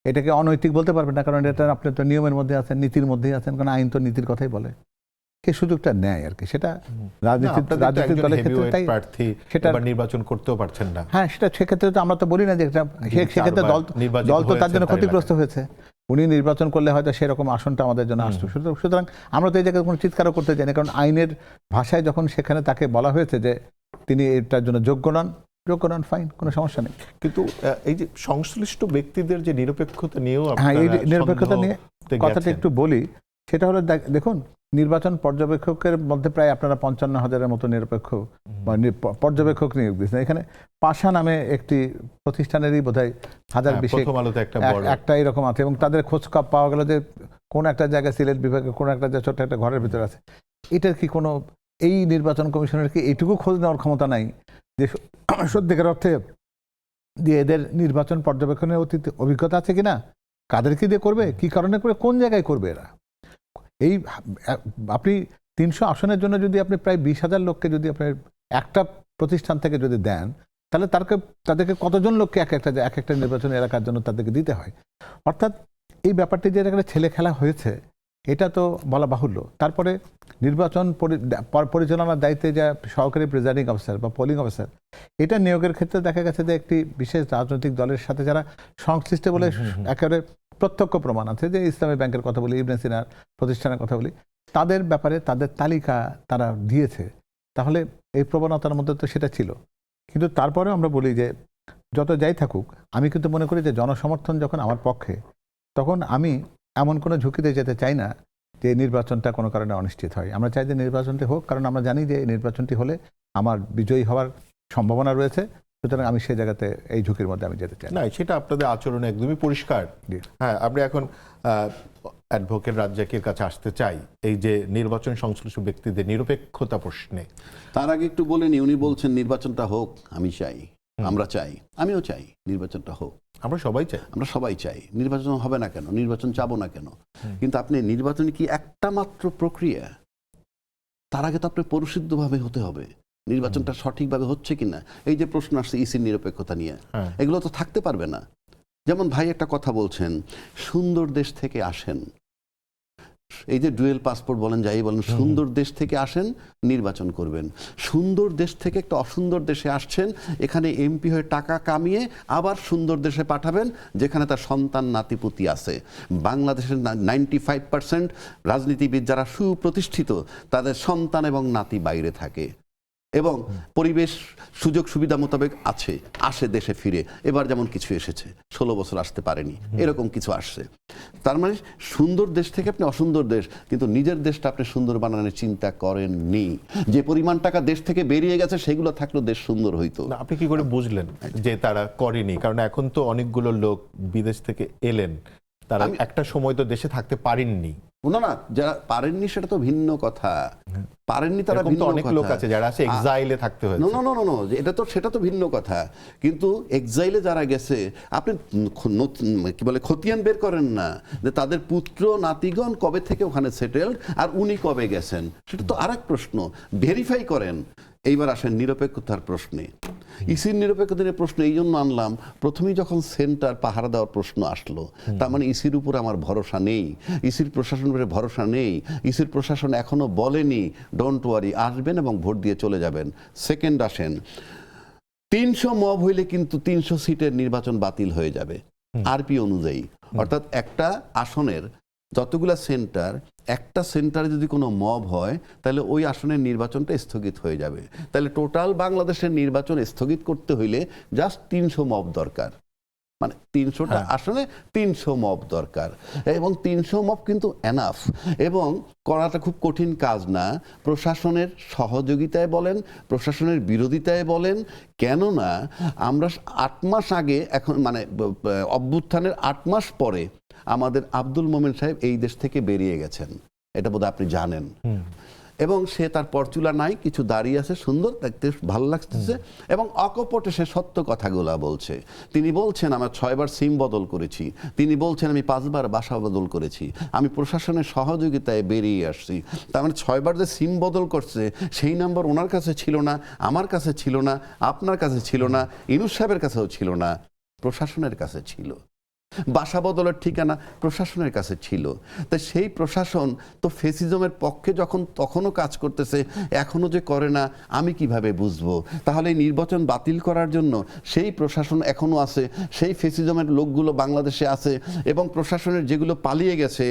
Speaker 2: এটাকে অনৈতিক বলতে পারবেন না, কারণ এটা আপনি তো নিয়মের মধ্যে আছেন, নীতির মধ্যেই আছেন, কারণ আইন তো নীতির কথাই বলে। সেই সুযোগটা নেয় আর কি। সেটা রাজনীতিক দলের ক্ষেত্রে তাই
Speaker 1: সেটা নির্বাচন করতেও পারছেন না।
Speaker 2: হ্যাঁ, সেটা সেক্ষেত্রে তো আমরা তো বলি না যে সেক্ষেত্রে দল তো তার জন্য ক্ষতিগ্রস্ত হয়েছে। উনি নির্বাচন করলে হয়তো সেরকম আসনটা আমাদের জন্য আসতো। সুতরাং আমরা তো এই জায়গায় কোনো চিৎকারও করতে চাই না, কারণ আইনের ভাষায় যখন সেখানে তাকে বলা হয়েছে যে তিনি এটার জন্য যোগ্য নন, ফাইন, কোনো সমস্যা নেই।
Speaker 1: কিন্তু এই যে সংশ্লিষ্ট ব্যক্তিদের যে নিরপেক্ষতা নিয়েও,
Speaker 2: হ্যাঁ, এই নিরপেক্ষতা নিয়ে কথাটা একটু বলি। সেটা হলো দেখুন, নির্বাচন পর্যবেক্ষকের মধ্যে প্রায় আপনারা 55,000-এর মতো নিরপেক্ষ পর্যবেক্ষক নিয়োগ দিয়েছেন। এখানে পাশা নামে একটি প্রতিষ্ঠানেরই বোধহয় 1020 একটা এরকম আছে, এবং তাদের খোঁজ পাওয়া গেল যে কোন একটা জায়গায় সিলেট বিভাগে কোন একটা ছোট্ট একটা ঘরের ভিতরে আছে। এটার কি কোনো, এই নির্বাচন কমিশনের কি এইটুকু খোঁজ নেওয়ার ক্ষমতা নাই যে সত্যিকার অর্থে দিয়ে এদের নির্বাচন পর্যবেক্ষণের অতীত অভিজ্ঞতা আছে কিনা, কাদেরকে দিয়ে করবে, কি কারণে করে, কোন জায়গায় করবে এরা? এই আপনি 300 আসনের জন্য যদি আপনি প্রায় 20,000 লোককে যদি আপনার একটা প্রতিষ্ঠান থেকে যদি দেন, তাহলে তাদেরকে কতজন লোককে এক একটা নির্বাচন এলাকার জন্য তাদেরকে দিতে হয়। অর্থাৎ এই ব্যাপারটি যে একটা ছেলে খেলা হয়েছে এটা তো বলা বাহুল্য। তারপরে নির্বাচন পরিচালনার দায়িত্বে যা সহকারী প্রিজাইডিং অফিসার বা পোলিং অফিসার, এটা নিয়োগের ক্ষেত্রে দেখা গেছে যে একটি বিশেষ রাজনৈতিক দলের সাথে যারা সংশ্লিষ্ট বলে একেবারে প্রত্যক্ষ প্রমাণ আছে, যে ইসলামী ব্যাংকের কথা বলি, ইবনে সিনার প্রতিষ্ঠানের কথা বলি, তাদের ব্যাপারে তাদের তালিকা তারা দিয়েছে। তাহলে এই প্রবণতার মধ্যে তো সেটা ছিল। কিন্তু তারপরেও আমরা বলি যে যত যাই থাকুক, আমি কিন্তু মনে করি যে জনসমর্থন যখন আমার পক্ষে, তখন আমি এমন কোনো ঝুঁকিতে যেতে চাই না যে নির্বাচনটা কোনো কারণে অনিশ্চিত হয়। আমরা চাই যে নির্বাচনটি হোক, কারণ আমরা জানি যে এই নির্বাচনটি হলে আমার বিজয়ী হওয়ার সম্ভাবনা রয়েছে। সুতরাং আমি সেই জায়গাতে এই ঝুঁকির মধ্যে আমি যেতে চাই
Speaker 1: না। সেটা আপনাদের আচরণ একদমই পরিষ্কার। হ্যাঁ, আপনি এখন অ্যাডভোকেট রাজ্জাকের কাছে আসতে চাই এই যে নির্বাচন সংশ্লিষ্ট ব্যক্তিদের নিরপেক্ষতা প্রশ্নে।
Speaker 3: তার আগে একটু বলেনি, উনি বলছেন নির্বাচনটা হোক, আমি চাই, আমরা চাই, আমিও চাই নির্বাচনটা হোক,
Speaker 1: আমরা সবাই চাই।
Speaker 3: আমরা সবাই চাই। নির্বাচন হবে না কেন, নির্বাচন চাবো না কেন? কিন্তু আপনি নির্বাচন কি একটা মাত্র প্রক্রিয়া? তার আগে তো আপনি পরিশুদ্ধভাবে হতে হবে, নির্বাচনটা সঠিকভাবে হচ্ছে কিনা। এই যে প্রশ্ন আসছে ইসির নিরপেক্ষতা নিয়ে, এগুলো তো থাকতে পারবে না। যেমন ভাই একটা কথা বলছেন, সুন্দর দেশ থেকে আসেন, এই যে ডুয়েল পাসপোর্ট বলেন, যাই বলেন, সুন্দর দেশ থেকে আসেন, নির্বাচন করবেন। সুন্দর দেশ থেকে একটা অসুন্দর দেশে আসছেন, এখানে এমপি হয়ে টাকা কামিয়ে আবার সুন্দর দেশে পাঠাবেন যেখানে তার সন্তান নাতিপুতি আছে। বাংলাদেশের 95% রাজনীতিবিদ যারা সুপ্রতিষ্ঠিত, তাদের সন্তান এবং নাতি বাইরে থাকে এবং পরিবেশ সুযোগ সুবিধা মোতাবেক আসে দেশে ফিরে। এবার যেমন কিছু এসেছে, 16 বছর আসতে পারেনি, এরকম কিছু আসছে। তার মানে সুন্দর দেশ থেকে আপনি অসুন্দর দেশ, কিন্তু নিজের দেশটা আপনি সুন্দর বানানোর চিন্তা করেননি। যে পরিমাণ টাকা দেশ থেকে বেরিয়ে গেছে সেগুলো থাকলেও দেশ সুন্দর হইতো।
Speaker 1: আপনি কি করে বুঝলেন যে তারা করেনি? কারণ এখন তো অনেকগুলো লোক বিদেশ থেকে এলেন, তারা একটা সময় তো দেশে থাকতে পারেননি।
Speaker 3: না, যারা পারেননি সেটা তো ভিন্ন কথা। পারেননি তারা ভিন্ন কথা।
Speaker 1: অনেক লোক আছে যারা আছে এক্সাইলে থাকতে হয়েছে।
Speaker 3: নো, সেটা তো ভিন্ন কথা। কিন্তু এক্সাইলে যারা গেছে, আপনি কি বলে খতিয়ান বের করেন না যে তাদের পুত্র নাতিগণ কবে থেকে ওখানে সেটেলড আর উনি কবে গেছেন, সেটা তো আরেক প্রশ্ন। ভেরিফাই করেন। এইবার আসেন নিরপেক্ষতার প্রশ্নে। ইসির নিরপেক্ষতার প্রশ্ন এই জন্য আনলাম, প্রথমেই যখন সেন্টার পাহারা দেওয়ার প্রশ্ন আসলো, তার মানে ইসির উপর আমার ভরসা নেই, ইসির প্রশাসনের উপরে ভরসা নেই। ইসির প্রশাসন এখনো বলেনি ডোন্ট ওয়ারি, আসবেন এবং ভোট দিয়ে চলে যাবেন। সেকেন্ড আসেন, 300 মব হইলে কিন্তু 300 সিটের নির্বাচন বাতিল হয়ে যাবে আরপি অনুযায়ী। অর্থাৎ একটা আসনের যতগুলা সেন্টার, একটা সেন্টারে যদি কোনো মব হয় তাহলে ওই আসনের নির্বাচনটা স্থগিত হয়ে যাবে। তাহলে টোটাল বাংলাদেশের নির্বাচন স্থগিত করতে হইলে জাস্ট 300 মব দরকার। মানে 300টা আসনে 300 মব দরকার, এবং 300 মব কিন্তু এনাফ, এবং করাটা খুব কঠিন কাজ না। প্রশাসনের সহযোগিতায় বলেন, প্রশাসনের বিরোধিতায় বলেন, কেননা আমরা 8 মাস আগে, এখন মানে অভ্যুত্থানের 8 মাস পরে আমাদের আব্দুল মোমেন সাহেব এই দেশ থেকে বেরিয়ে গেছেন, এটা বোধহয় আপনি জানেন। এবং সে তার পরচুলা নাই, কিছু দাঁড়িয়ে আছে, সুন্দর দেখতে, ভালো লাগতেছে, এবং অকপটে সে সত্য কথাগুলা বলছে। তিনি বলছেন আমার 6 বার সিম বদল করেছি, তিনি বলছেন আমি 5 বার বাসা বদল করেছি, আমি প্রশাসনের সহযোগিতায় বেরিয়ে আসছি। তার মানে 6 বার যে সিম বদল করছে সেই নাম্বার ওনার কাছে ছিল না, আমার কাছে ছিল না, আপনার কাছে ছিল না, ইনুস সাহেবের কাছেও ছিল না, প্রশাসনের কাছে ছিল। বাসা বদলের ঠিকানা প্রশাসনের কাছে ছিল। তাই সেই প্রশাসন তো ফেসিজমের পক্ষে যখন তখনও কাজ করতেছে, এখনো যে করে না আমি কিভাবে বুঝবো? তাহলে এই নির্বাচন বাতিল করার জন্য সেই প্রশাসন এখনো আছে, সেই ফেসিজমের লোকগুলো বাংলাদেশে আছে, এবং প্রশাসনের যেগুলো পালিয়ে গেছে,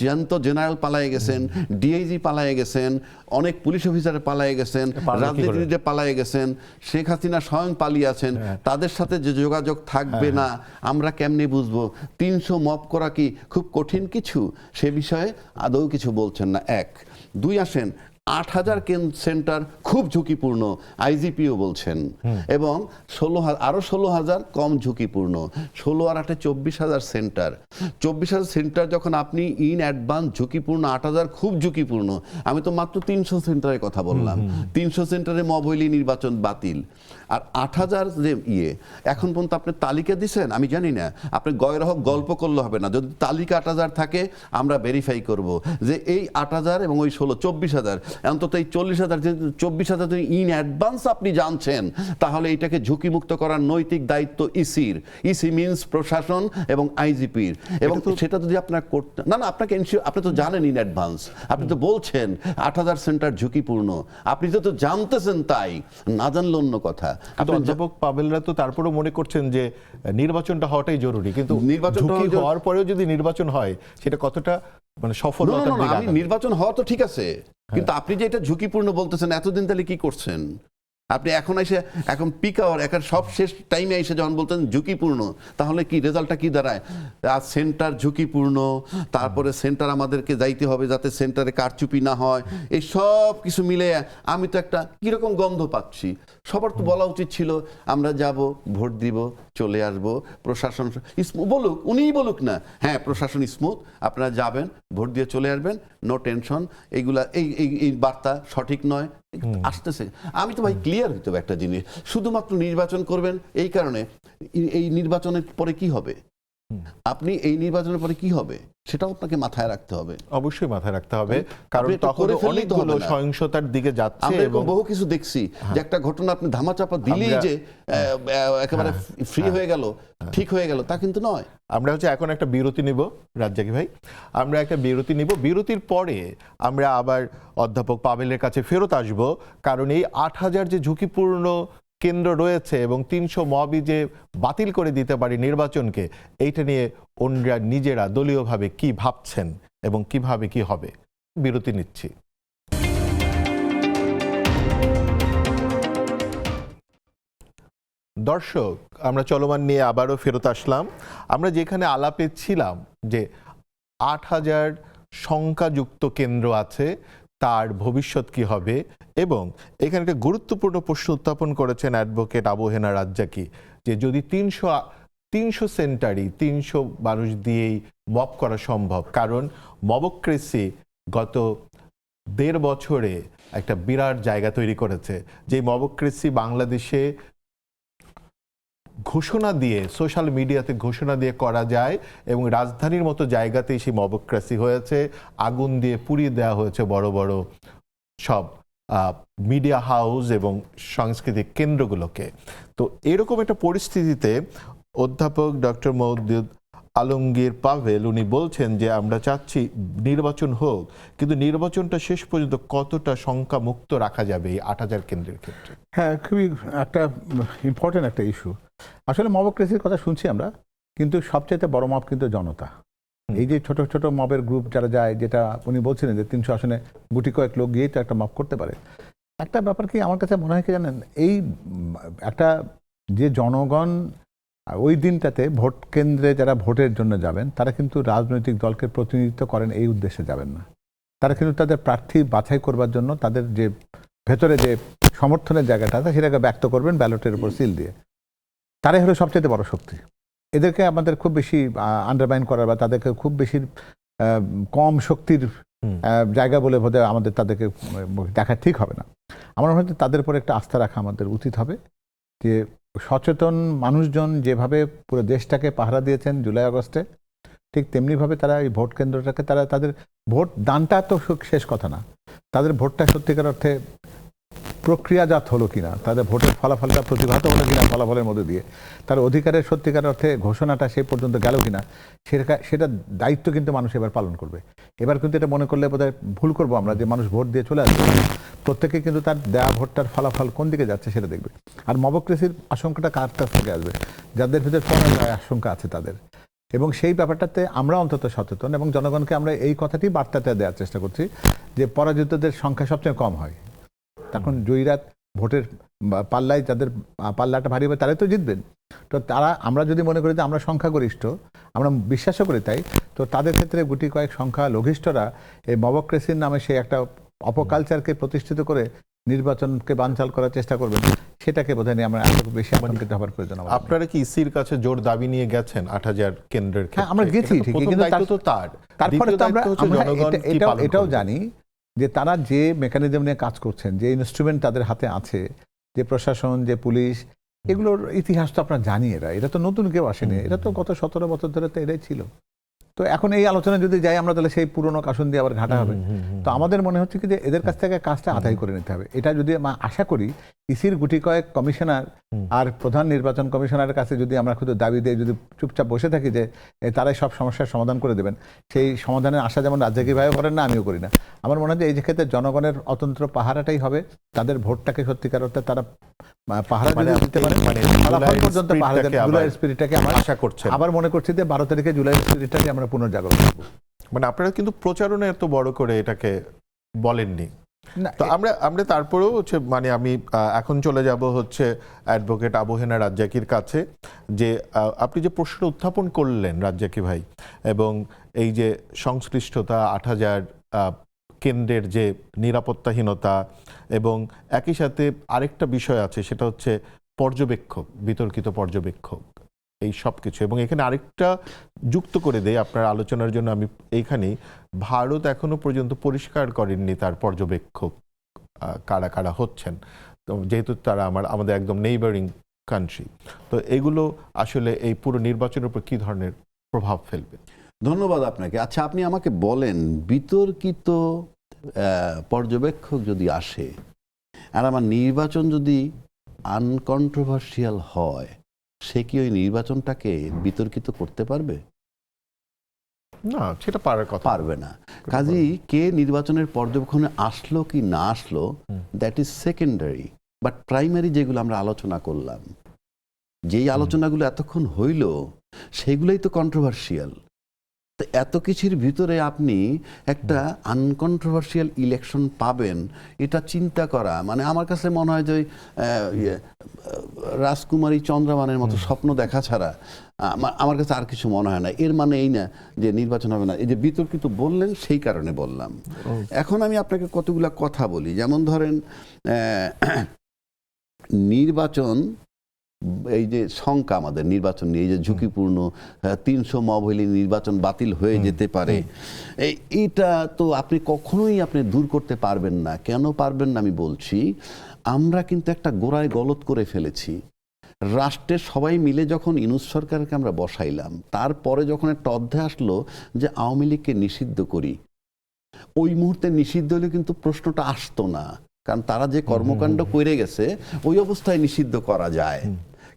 Speaker 3: জ্যান্ত জেনারেল পালিয়ে গেছেন, ডিআইজি পালিয়ে গেছেন, অনেক পুলিশ অফিসার পালিয়ে গেছেন, রাজনীতিবিদ পালিয়ে গেছেন, শেখ হাসিনা স্বয়ং পালিয়ে আছেন, তাদের সাথে যে যোগাযোগ থাকবে না আমরা কেমনে বুঝবো? 300 মব করা কি খুব কঠিন কিছু? সে বিষয়ে আদৌ কিছু বলছেন না। 1, 2 আসেন 8000 সেন্টার খুব ঝুঁকিপূর্ণ, আইজিপিও বলছেন, এবং 16,000 কম ঝুঁকিপূর্ণ। 16 আর 8 24,000 সেন্টার। 24,000 সেন্টার যখন আপনি ইন অ্যাডভান্স ঝুঁকিপূর্ণ, 8,000 খুব ঝুঁকিপূর্ণ। আমি তো মাত্র 300 সেন্টারের কথা বললাম। 300 সেন্টারে মব হইলে নির্বাচন বাতিল। আর 8,000 যে এখন পর্যন্ত আপনি তালিকা দিচ্ছেন, আমি জানি না, আপনি গয়রহ গল্প করলে হবে না। যদি তালিকা 8,000 থাকে আমরা ভেরিফাই করব যে এই 8,000 এবং ওই 24,000, অন্তত এই 40,000, 24,000 যদি ইন অ্যাডভান্স আপনি জানছেন, তাহলে এটাকে ঝুঁকিমুক্ত করার নৈতিক দায়িত্ব ইসির। ইসি মিনস প্রশাসন এবং আইজিপির। এবং সেটা যদি আপনার করতে না, আপনাকে আপনি তো জানেন ইন অ্যাডভান্স, আপনি তো বলছেন 8,000 সেন্টার ঝুঁকিপূর্ণ, আপনি তো জানতেছেন, তাই না জানলে অন্য কথা।
Speaker 1: অধ্যাপক পাভেলরা তো তারপরেও মনে করছেন যে নির্বাচনটা হওয়াটাই জরুরি, কিন্তু
Speaker 3: নির্বাচনটা
Speaker 1: হওয়ার পরেও যদি নির্বাচন হয় সেটা কতটা মানে সফলতার দিকে আগাবে?
Speaker 3: নির্বাচন হওয়া তো ঠিক আছে, কিন্তু আপনি যে এটা ঝুঁকিপূর্ণ বলতেছেন, এতদিন তাহলে কি করছেন? আপনি এখন পিক আওয়ার এখন সব শেষ টাইমে এসে যখন বলতেন ঝুঁকিপূর্ণ, তাহলে কি রেজাল্টটা কি দাঁড়ায়? আজ সেন্টার ঝুঁকিপূর্ণ, তারপরে সেন্টার আমাদেরকে যাইতে হবে যাতে সেন্টারে কারচুপি না হয়, এই সব কিছু মিলে আমি তো একটা কিরকম গন্ধ পাচ্ছি। সবার তো বলা উচিত ছিল আমরা যাব, ভোট দিব, চলে আসব, প্রশাসন বলুক, উনিই বলুক না, হ্যাঁ প্রশাসন স্মুথ, আপনারা যাবেন, ভোট দিয়ে চলে আসবেন, নো টেনশন, এইগুলা এই বার্তা সঠিক নয়, আসতেছে। আমি তো ভাই ক্লিয়ার হইতে হবে একটা জিনিস, শুধুমাত্র নির্বাচন করবেন এই কারণে, এই নির্বাচনের পরে কি হবে, আপনি এই নির্বাচনের পরে কি হবে সেটাও আপনাকে মাথায় রাখতে হবে।
Speaker 1: অবশ্যই মাথায় রাখতে হবে, কারণ
Speaker 3: আপনি এটা
Speaker 1: তখন
Speaker 3: করে ফেললেই তো
Speaker 1: অনেকগুলো
Speaker 3: হবে না।
Speaker 1: সহিংসতার দিকে যাচ্ছে
Speaker 3: আমরা
Speaker 1: এবং
Speaker 3: বহু কিছু দেখছি যে একটা ঘটনা আপনি ধামাচাপা দিলেই যে একেবারে ফ্রি হয়ে গেল, ঠিক হয়ে গেল, তা কিন্তু নয়।
Speaker 1: আমরা এখন একটা বিরতি নিব রাজ্জাকি ভাই, আমরা একটা বিরতি নিব, বিরতির পরে আমরা আবার অধ্যাপক পাভেলের কাছে ফেরত আসব, কারণ এই ৮,০০০ যে ঝুঁকিপূর্ণ কেন্দ্র রয়েছে এবং ৩০০ মবই যে বাতিল করে দিতে পারে নির্বাচনকে, এইটা নিয়ে অন্যরা নিজেরা দলীয়ভাবে কি ভাবছেন এবং কিভাবে কি হবে। বিরতি নিচ্ছি। দর্শক, আমরা চলমান নিয়ে আবারও ফেরত আসলাম। আমরা যেখানে আলাপে ছিলাম যে ৮,০০০ সংখ্যাযুক্ত কেন্দ্র আছে, তার ভবিষ্যৎ কি হবে, এবং এখানে একটা গুরুত্বপূর্ণ প্রশ্ন উত্থাপন করেছেন অ্যাডভোকেট আবু হেনা রাজ্জাকি, যে যদি ৩০০ সেন্টারই ৩০০ মানুষ দিয়েই মব করা সম্ভব, কারণ মবক্রেসি গত ১.৫ বছরে একটা বিরাট জায়গা তৈরি করেছে, যে মবক্রেসি বাংলাদেশে ঘোষণা দিয়ে, সোশ্যাল মিডিয়াতে ঘোষণা দিয়ে করা যায়, এবং রাজধানীর মতো জায়গাতেই সেই মবক্রেসি হয়েছে, আগুন দিয়ে পুড়িয়ে দেওয়া হয়েছে বড় বড় সব মিডিয়া হাউস এবং সাংস্কৃতিক কেন্দ্রগুলোকে। তো এরকম একটা পরিস্থিতিতে অধ্যাপক ডক্টর মওদুদ আলমগীর পাভেল উনি বলছেন যে আমরা চাচ্ছি নির্বাচন হোক, কিন্তু নির্বাচনটা শেষ পর্যন্ত কতটা সংখ্যা মুক্ত রাখা যাবে এই ৮,০০০ কেন্দ্রের ক্ষেত্রে?
Speaker 2: হ্যাঁ, খুবই একটা ইম্পর্টেন্ট একটা ইস্যু। আসলে মবক্রেসির কথা শুনছি আমরা, কিন্তু সবচেয়ে বড় মব কিন্তু জনতা। এই যে ছোট ছোট মবের গ্রুপ যারা যায়, যেটা উনি বলছিলেন যে ৩০০ আসনে গুটি কয়েক লোক গিয়েই তো একটা মব করতে পারে। একটা ব্যাপার কি আমার কাছে মনে হয় কি জানেন, এই একটা যে জনগণ ওই দিনটাতে ভোট কেন্দ্রে যারা ভোটের জন্য যাবেন, তারা কিন্তু রাজনৈতিক দলকে প্রতিনিধিত্ব করেন এই উদ্দেশ্যে যাবেন না। তারা কিন্তু তাদের প্রার্থী বাছাই করবার জন্য তাদের যে ভেতরে যে সমর্থনের জায়গাটা আছে সেটাকে ব্যক্ত করবেন ব্যালটের উপর সিল দিয়ে। তারাই হলো সবচেয়ে বড় শক্তি। এদেরকে আমাদের খুব বেশি আন্ডারমাইন করার বা তাদেরকে খুব বেশি কম শক্তির জায়গা বলে বোধহয় আমাদের তাদেরকে দেখা ঠিক হবে না। আমার মনে হয় তাদের উপর একটা আস্থা রাখা আমাদের উচিত হবে, যে সচেতন মানুষজন যেভাবে পুরো দেশটাকে পাহারা দিয়েছেন জুলাই আগস্টে, ঠিক তেমনিভাবে তারা এই ভোট কেন্দ্রটাকে, তাদের ভোট দানটা তো শেষ কথা না, তাদের ভোটটা সত্যিকার অর্থে প্রক্রিয়াজাত হলো কিনা, তাদের ভোটের ফলাফলটা প্রতিভাত হলো কিনা ফলাফলের মধ্যে দিয়ে, তার অধিকারের সত্যিকার অর্থে ঘোষণাটা সেই পর্যন্ত গেল কিনা, সেটা দায়িত্ব কিন্তু মানুষ এবার পালন করবে। এবার কিন্তু এটা মনে করলে বোধহয় ভুল করবো আমরা, যে মানুষ ভোট দিয়ে চলে আসবে। প্রত্যেকে কিন্তু তার দেওয়া ভোটটার ফলাফল কোন দিকে যাচ্ছে সেটা দেখবে। আর মবক্রেসির আশঙ্কাটা কার কাছ থেকে আসবে? যাদের ভিতরে পরাজয় আশঙ্কা আছে তাদের। এবং সেই ব্যাপারটাতে আমরা অন্তত সচেতন, এবং জনগণকে আমরা এই কথাটি বার্তাটা দেওয়ার চেষ্টা করছি যে পরাজিতদের সংখ্যা সবচেয়ে কম হয়। তখন জয়ীরা ভোটের পাল্লায়, যাদের পাল্লাটা ভারী হবে তারাই তো জিতবেন। তো আমরা যদি মনে করি যে আমরা সংখ্যাগরিষ্ঠ, আমরা বিশ্বাসও করি তাই, তো তাদের ক্ষেত্রে গুটি কয়েক সংখ্যা লঘিষ্ঠরা এই মবক্রেসির নামে সেই একটা অপকালচারকে প্রতিষ্ঠিত করে নির্বাচনকে বানচাল করার চেষ্টা করবেন, সেটাকে বোধহয় নিয়ে আমরা এত বেশি আতঙ্কিত হবার প্রয়োজন।
Speaker 1: আপনারা কি ইসির কাছে জোর দাবি নিয়ে গেছেন ৮,০০০ কেন্দ্রের ক্ষেত্রে?
Speaker 2: হ্যাঁ, আমরা গেছি ঠিকই, কিন্তু তারপরে তো আমরা এটাও জানি যে তারা যে মেকানিজম নিয়ে কাজ করছেন, যে ইনস্ট্রুমেন্ট তাদের হাতে আছে, যে প্রশাসন, যে পুলিশ, এগুলোর ইতিহাস তো আপনারা জানি। এরা তো নতুন কেউ আসেনি, এটা তো গত ১৭ বছর ধরে তো এটাই ছিল। তো এখন এই আলোচনা যদি যাই আমরা, তাহলে সেই পুরনো কাসন দিয়ে আবার ঘাটা হবে। তো আমাদের মনে হচ্ছে কি যে এদের কাছ থেকে কাজটা আদায় করে নিতে হবে। এটা যদি আশা করি ইসির গুটি কয়েক কমিশনার আর প্রধান নির্বাচন কমিশনারের কাছে যদি আমরা শুধু দাবি দিয়ে যদি চুপচাপ বসে থাকি যে তারাই সব সমস্যার সমাধান করে দেবেন, সেই সমাধানের আশা যেমন রাজ্জাকি ভাইও করেন না, আমিও করি না। আমার মনে হয় যে এই ক্ষেত্রে জনগণের অতন্ত্র পাহারাটাই হবে, তাদের ভোটটাকে সত্যিকার অর্থে তারা পাহারা দিতে পারে, ফলাফল পর্যন্ত পাহারা দেবে। জুলাইয়ের স্পিরিটটাকে আমরা আশা করছি, আবার মনে করছি যে 12 তারিখে জুলাইয়ের স্পিরিটটাকে আমরা পুনর্জাগরণ করব।
Speaker 1: মানে আপনারা কিন্তু প্রচারণা এত বড় করে এটাকে বলেননি।
Speaker 2: না,
Speaker 1: তো আমরা তারপরেও হচ্ছে মানে আমি এখন চলে যাব হচ্ছে অ্যাডভোকেট আবু হেনা রাজ্জাকির কাছে, যে আপনি যে প্রশ্ন উত্থাপন করলেন রাজ্জাকি ভাই, এবং এই যে সংশ্লিষ্টতা ৮,০০০ কেন্দ্রের যে নিরাপত্তাহীনতা, এবং একই সাথে আরেকটা বিষয় আছে, সেটা হচ্ছে পর্যবেক্ষক, বিতর্কিত পর্যবেক্ষক, এই সব কিছু। এবং এখানে আরেকটা যুক্ত করে দেই আপনার আলোচনার জন্য, আমি এইখানেই, ভারত এখনো পর্যন্ত পরিষ্কার করেননি তার পর্যবেক্ষক কারা কারা হচ্ছেন, তো যেহেতু তারা আমাদের একদম নেইবারিং কান্ট্রি। তো এগুলো আসলে এই পুরো নির্বাচনের উপর কি ধরনের প্রভাব ফেলবে?
Speaker 3: ধন্যবাদ আপনাকে। আচ্ছা, আপনি আমাকে বলেন, বিতর্কিত পর্যবেক্ষক যদি আসে আর আমার নির্বাচন যদি আনকন্ট্রোভার্সিয়াল হয়, সে কি ওই নির্বাচনটাকে বিতর্কিত করতে পারবে?
Speaker 1: না, সেটা পারার কথা
Speaker 3: পারবে না। কাজেই কে নির্বাচনের পর্যবেক্ষণে আসলো কি না আসলো, that is secondary. But primary যেগুলো আমরা আলোচনা করলাম, যেই আলোচনাগুলো এতক্ষণ হইল, সেগুলোই তো কন্ট্রোভার্সিয়াল। তো এত কিছুর ভিতরে আপনি একটা আনকন্ট্রোভার্সিয়াল ইলেকশন পাবেন, এটা চিন্তা করা মানে আমার কাছে মনে হয় যে রাজকুমারী চন্দ্রমানের মতো স্বপ্ন দেখা ছাড়া আমার কাছে আর কিছু মনে হয় না। এর মানে এই না যে নির্বাচন হবে না। এই যে বিতর্কিত বললেন, সেই কারণে বললাম। এখন আমি আপনাকে কতগুলা কথা বলি। যেমন ধরেন, নির্বাচন, এই যে শঙ্কা আমাদের নির্বাচন নিয়ে, এই যে ঝুঁকিপূর্ণ ৩০০ মব হইলে নির্বাচন বাতিল হয়ে যেতে পারে, এইটা তো আপনি কখনোই দূর করতে পারবেন না। কেন পারবেন না আমি বলছি, আমরা কিন্তু একটা গোড়ায় গলত করে ফেলেছি। রাষ্ট্রের সবাই মিলে যখন ইউনূস সরকারকে আমরা বসাইলাম, তারপরে যখন একটা অধ্যায় আসলো যে আওয়ামী লীগকে নিষিদ্ধ করি, ওই মুহূর্তে নিষিদ্ধ হলে কিন্তু প্রশ্নটা আসতো না, কারণ তারা যে কর্মকাণ্ড করে গেছে ওই অবস্থায় নিষিদ্ধ করা যায়।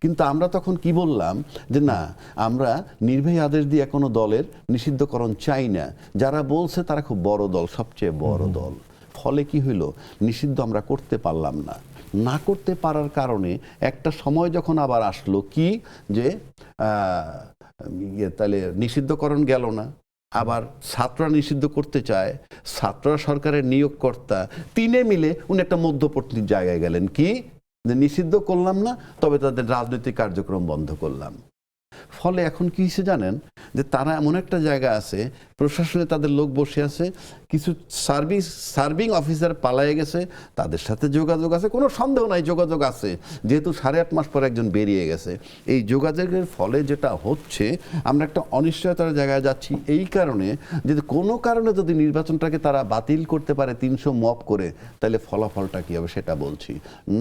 Speaker 3: কিন্তু আমরা তখন কি বললাম যে না, আমরা নির্বাহী আদেশ দিয়ে কোনো দলের নিষিদ্ধকরণ চাই না। যারা বলছে তারা খুব বড় দল, সবচেয়ে বড় দল। ফলে কি হইল, নিষিদ্ধ আমরা করতে পারলাম না। না করতে পারার কারণে একটা সময় যখন আবার আসলো কি যে তাহলে নিষিদ্ধকরণ গেল না, আবার ছাত্ররা নিষিদ্ধ করতে চায়, ছাত্ররা সরকারের নিয়োগকর্তা, তিনে মিলে উনি একটা মধ্যবর্তী জায়গায় গেলেন, কি যে নিষিদ্ধ করলাম না, তবে তাদের রাজনৈতিক কার্যক্রম বন্ধ করলাম। ফলে এখন কি হয়েছে জানেন, যে তারা এমন একটা জায়গা আছে, প্রশাসনে তাদের লোক বসে আছে, কিছু সার্ভিং অফিসার পালায়ে গেছে, তাদের সাথে যোগাযোগ আছে, কোনো সন্দেহ নাই যোগাযোগ আছে, যেহেতু 8.5 মাস পর একজন বেরিয়ে গেছে। এই যোগাযোগের ফলে যেটা হচ্ছে, আমরা একটা অনিশ্চয়তার জায়গায় যাচ্ছি। এই কারণে যদি কোনো কারণে যদি নির্বাচনটাকে তারা বাতিল করতে পারে 300 মব করে, তাহলে ফলাফলটা কী হবে সেটা বলছি।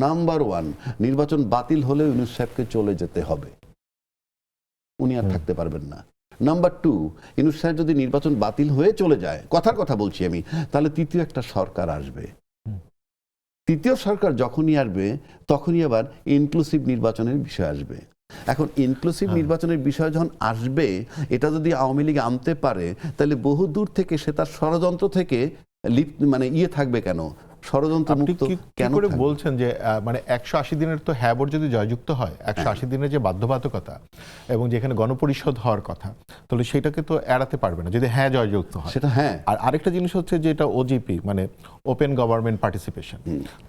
Speaker 3: নাম্বার 1, নির্বাচন বাতিল হলে ইউনূস সাহেবকে চলে যেতে হবে, উনি আর থাকতে পারবেন না। নাম্বার 2, ইউনূস সাহেব যদি নির্বাচন বাতিল হয়ে চলে যায়, কথার কথা বলছি আমি, তাহলে তৃতীয় একটা সরকার আসবে। তৃতীয় সরকার যখনই আসবে, তখনই আবার ইনক্লুসিভ নির্বাচনের বিষয় আসবে। এখন ইনক্লুসিভ নির্বাচনের বিষয় যখন আসবে, এটা যদি আওয়ামী লীগ আনতে পারে, তাহলে বহু দূর থেকে সে তার ষড়যন্ত্র থেকে থাকবে কেন, ষড়যন্ত্র মুক্ত কেন
Speaker 1: করে বলছেন যে মানে 180 দিনের তো হ্যাবর যদি জয়যুক্ত হয়, 180 দিনের যে বাধ্যবাধকতা এবং যেখানে গণপরিষদ হওয়ার কথা, তাহলে সেটাকে তো এড়াতে পারবে না যদি হ্যাঁ জয়যুক্ত হয়
Speaker 3: সেটা। হ্যাঁ,
Speaker 1: আর আরেকটা জিনিস হচ্ছে যে এটা ওজিপি মানে ওপেন গভর্নমেন্ট পার্টিসিপেশন।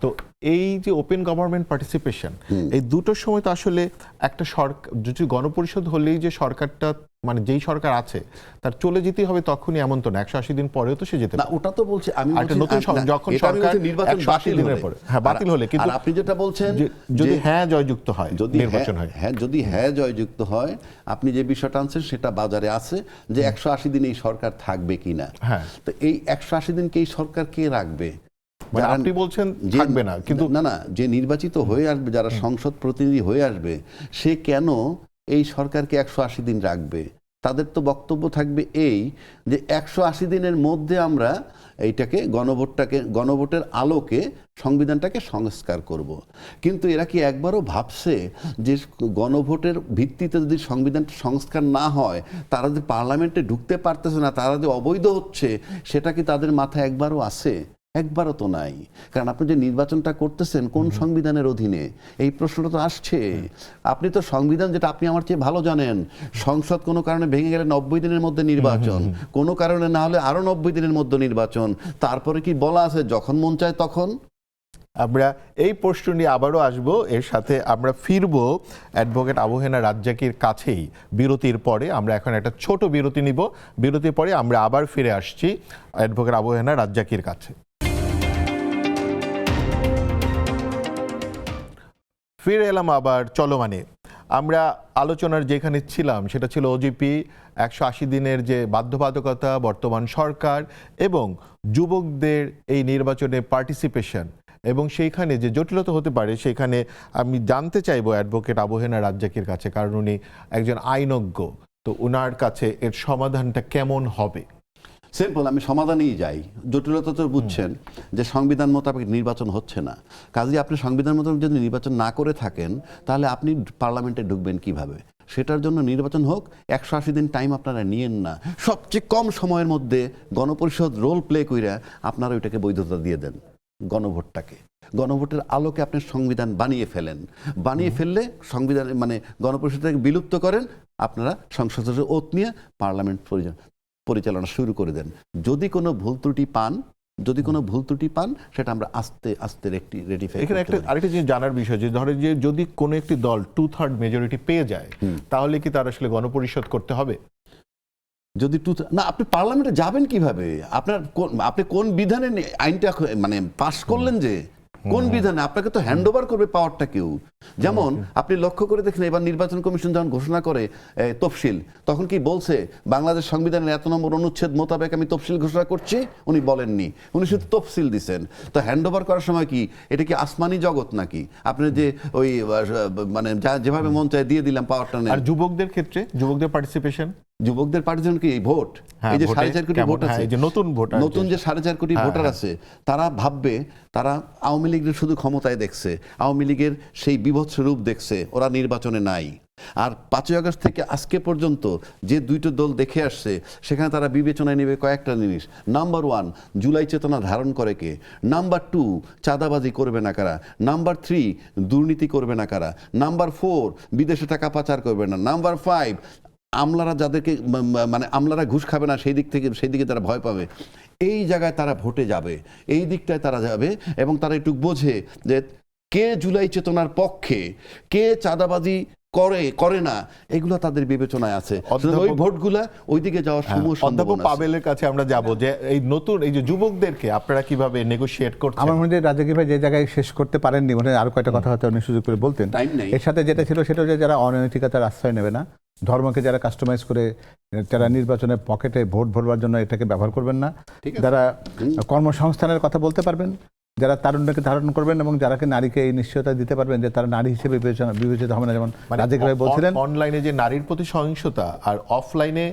Speaker 1: তো এই যে ওপেন গভর্নমেন্ট পার্টিসিপেশন, এই দুটোর সময় তো আসলে একটা সরকার যদি গণপরিষদ হলেই যে সরকারটা মানে যেই সরকার আছে তার চলে যেতেই হবে তখনই, এমন তো না, 180 দিন পরেও তো সে যেতে
Speaker 3: না। ওটা তো বলছি আমি,
Speaker 1: নতুন যখন সরকার
Speaker 3: নির্বাচন বাতিল
Speaker 1: দিনের পরে বাতিল হলে, কিন্তু
Speaker 3: আপনি যেটা বলছেন
Speaker 1: যদি হ্যাঁ জয়যুক্ত হয়,
Speaker 3: যদি
Speaker 1: নির্বাচন হয়,
Speaker 3: হ্যাঁ যদি হ্যাঁ জয়যুক্ত হয়, আপনি যে বিষয়টা আনছেন সেটা বাজারে আছে যে 180 দিন এই সরকার থাকবে কিনা।
Speaker 1: হ্যাঁ,
Speaker 3: তো এই 180 দিনকে এই সরকার কে রাখবে?
Speaker 1: মানে আপনি বলছেন থাকবে না, কিন্তু
Speaker 3: না, যে নির্বাচিত হয়ে আসবে, যারা সংসদ প্রতিনিধি হয়ে আসবে, সে কেন এই সরকারকে 180 দিন রাখবে? তাদের তো বক্তব্য থাকবে এই যে 180 দিনের মধ্যে আমরা এইটাকে গণভোটের আলোকে সংবিধানটাকে সংস্কার করব। কিন্তু এরা কি একবারও ভাবছে যে গণভোটের ভিত্তিতে যদি সংবিধানটা সংস্কার না হয়, তারা যে পার্লামেন্টে ঢুকতে পারতেছে না, তারা যে অবৈধ হচ্ছে, সেটা কি তাদের মাথায় একবারও আছে? একবারও তো নাই। কারণ আপনি যে নির্বাচনটা করতেছেন কোন সংবিধানের অধীনে, এই প্রশ্নটা তো আসছে। আপনি তো সংবিধান, যেটা আপনি আমার চেয়ে ভালো জানেন, সংসদ কোনো কারণে ভেঙে গেলে 90 দিনের মধ্যে নির্বাচন, কোনো কারণে না হলে আরো 90 দিনের মধ্যে নির্বাচন, তারপরে কি বলা আছে যখন মন চায় তখন?
Speaker 1: আমরা এই প্রশ্ন নিয়ে আবারও আসব। এর সাথে আমরা ফিরব অ্যাডভোকেট আবু হেনা রাজ্জাকির কাছেই বিরতির পরে। আমরা এখন একটা ছোট বিরতি নিব, বিরতির পরে আমরা আবার ফিরে আসছি অ্যাডভোকেট আবু হেনা রাজ্জাকির কাছে। ফিরে এলাম আবার চলমানে। আমরা আলোচনার যেখানে ছিলাম সেটা ছিল ওজিপি, 180 দিনের যে বাধ্যবাধকতা, বর্তমান সরকার এবং যুবকদের এই নির্বাচনে পার্টিসিপেশন এবং সেইখানে যে জটিলতা হতে পারে, সেখানে আমি জানতে চাইবো অ্যাডভোকেট আবু হেনা রাজ্জাকির কাছে, কারণ উনি একজন আইনজ্ঞ, তো ওনার কাছে এর সমাধানটা কেমন হবে?
Speaker 3: সিম্পল, আমি সমাধানেই যাই। জটিলতা তো বুঝছেন যে সংবিধান মোতাবেক নির্বাচন হচ্ছে না। কাজেই আপনি সংবিধান মোতাবেক যদি নির্বাচন না করে থাকেন, তাহলে আপনি পার্লামেন্টে ঢুকবেন কিভাবে? সেটার জন্য নির্বাচন হোক, 180 দিন টাইম আপনারা নিয়েন না, সবচেয়ে কম সময়ের মধ্যে গণপরিষদ রোল প্লে কইরা আপনারা ওইটাকে বৈধতা দিয়ে দেন। গণভোটটাকে, গণভোটের আলোকে আপনি সংবিধান বানিয়ে ফেলেন, বানিয়ে ফেললে সংবিধান মানে গণপরিষদকে বিলুপ্ত করেন, আপনারা সংসদের ওত নিয়ে পার্লামেন্ট পরিচালনা শুরু করে দেন। যদি কোনো ভুল ত্রুটি পান, সেটা আমরা আস্তে আস্তে রেটিফাই।
Speaker 1: এখানে আরেকটা জিনিস জানার বিষয়, যে ধরেন যে যদি কোনো একটি দল 2/3 মেজরিটি পেয়ে যায়, তাহলে কি তার আসলে গণপরিষদ করতে হবে?
Speaker 3: যদি না, আপনি পার্লামেন্টে যাবেন কিভাবে? আপনি কোন বিধানে আইনটা মানে পাস করলেন, যে কোন বিধানে? আপনাকে তো হ্যান্ড ওভার করবে পাওয়ারটা কেউ। যেমন আপনি লক্ষ্য করে দেখেন, এবার নির্বাচন কমিশন যখন ঘোষণা করে তফসিল, তখন কি বলছে বাংলাদেশ সংবিধানের এত নম্বর অনুচ্ছেদ মোতাবেক আমি তফসিল ঘোষণা করছি? উনি বলেননি, উনি শুধু তফসিল দিচ্ছেন। তো হ্যান্ড ওভার করার সময় কি এটা কি আসমানি জগৎ নাকি? আপনি যে ওই মানে যেভাবে মন চায় দিয়ে দিলাম পাওয়ারটা নেই।
Speaker 1: আর যুবকদের ক্ষেত্রে যুবকদের পার্টিসিপেশন,
Speaker 3: যুবকদের পার্টিসিপেশন কি এই ভোট, এই যে 4.5 কোটি ভোট আছে, নতুন যে 4.5 কোটি ভোটার আছে, তারা ভাববে তারা আওয়ামী লীগের শুধু ক্ষমতায় দেখছে, আওয়ামী লীগের সেই বিভৎস রূপ দেখছে, ওরা নির্বাচনে নাই। আর 5ই আগস্ট থেকে আজকে পর্যন্ত যে দুইটো দল দেখে আসছে, সেখানে তারা বিবেচনায় নেবে কয়েকটা জিনিস। নাম্বার 1, জুলাই চেতনা ধারণ করে কে? নাম্বার 2, চাঁদাবাজি করবে না কারা? নাম্বার 3, দুর্নীতি করবে না কারা? নাম্বার 4, বিদেশে টাকা পাচার করবে না? নাম্বার 5, আমলারা যাদেরকে মানে আমলারা ঘুষ খাবে না, সেই দিকে তারা ভয় পাবে। এই জায়গায় তারা ভোটে যাবে, এই দিকটায় তারা যাবে, এবং তারা একটু বোঝে যে কে জুলাই চেতনার পক্ষে, কে চাঁদাবাজি করে না, এগুলো তাদের বিবেচনায় আছে। ওই ভোটগুলা ওইদিকে যাওয়ার সময়
Speaker 1: অধ্যাপক পাবেলের কাছে আমরা যাব, যে এই নতুন এই যে যুবকদেরকে আপনারা কিভাবে নেগোশিয়েট করছেন?
Speaker 2: আমার মনে হয় রাজাকি ভাই যে জায়গায় শেষ করতে পারেননি, মানে আরো কয়েকটা কথা হয়তো উনি সুযোগ করে বলতেন। এর সাথে যেটা ছিল সেটা হচ্ছে যারা অনৈতিকতার আশ্রয় নেবে না, ধর্মকে যারা কাস্টমাইজ করে যারা নির্বাচনের পকেটে ভোট ভরবার জন্য এটাকে ব্যবহার করবেন না, যারা কর্মসংস্থানের কথা বলতে পারবেন, যারা তারুণ্যকে ধারণ করবেন এবং যারাকে নারীকে এই নিশ্চয়তা দিতে পারবেন যে তারা নারী হিসেবে বিবেচিত হবে না। যেমন রাজাকি ভাই বলছিলেন,
Speaker 1: অনলাইনে যে নারীর প্রতি সহিংসতা আর অফলাইনে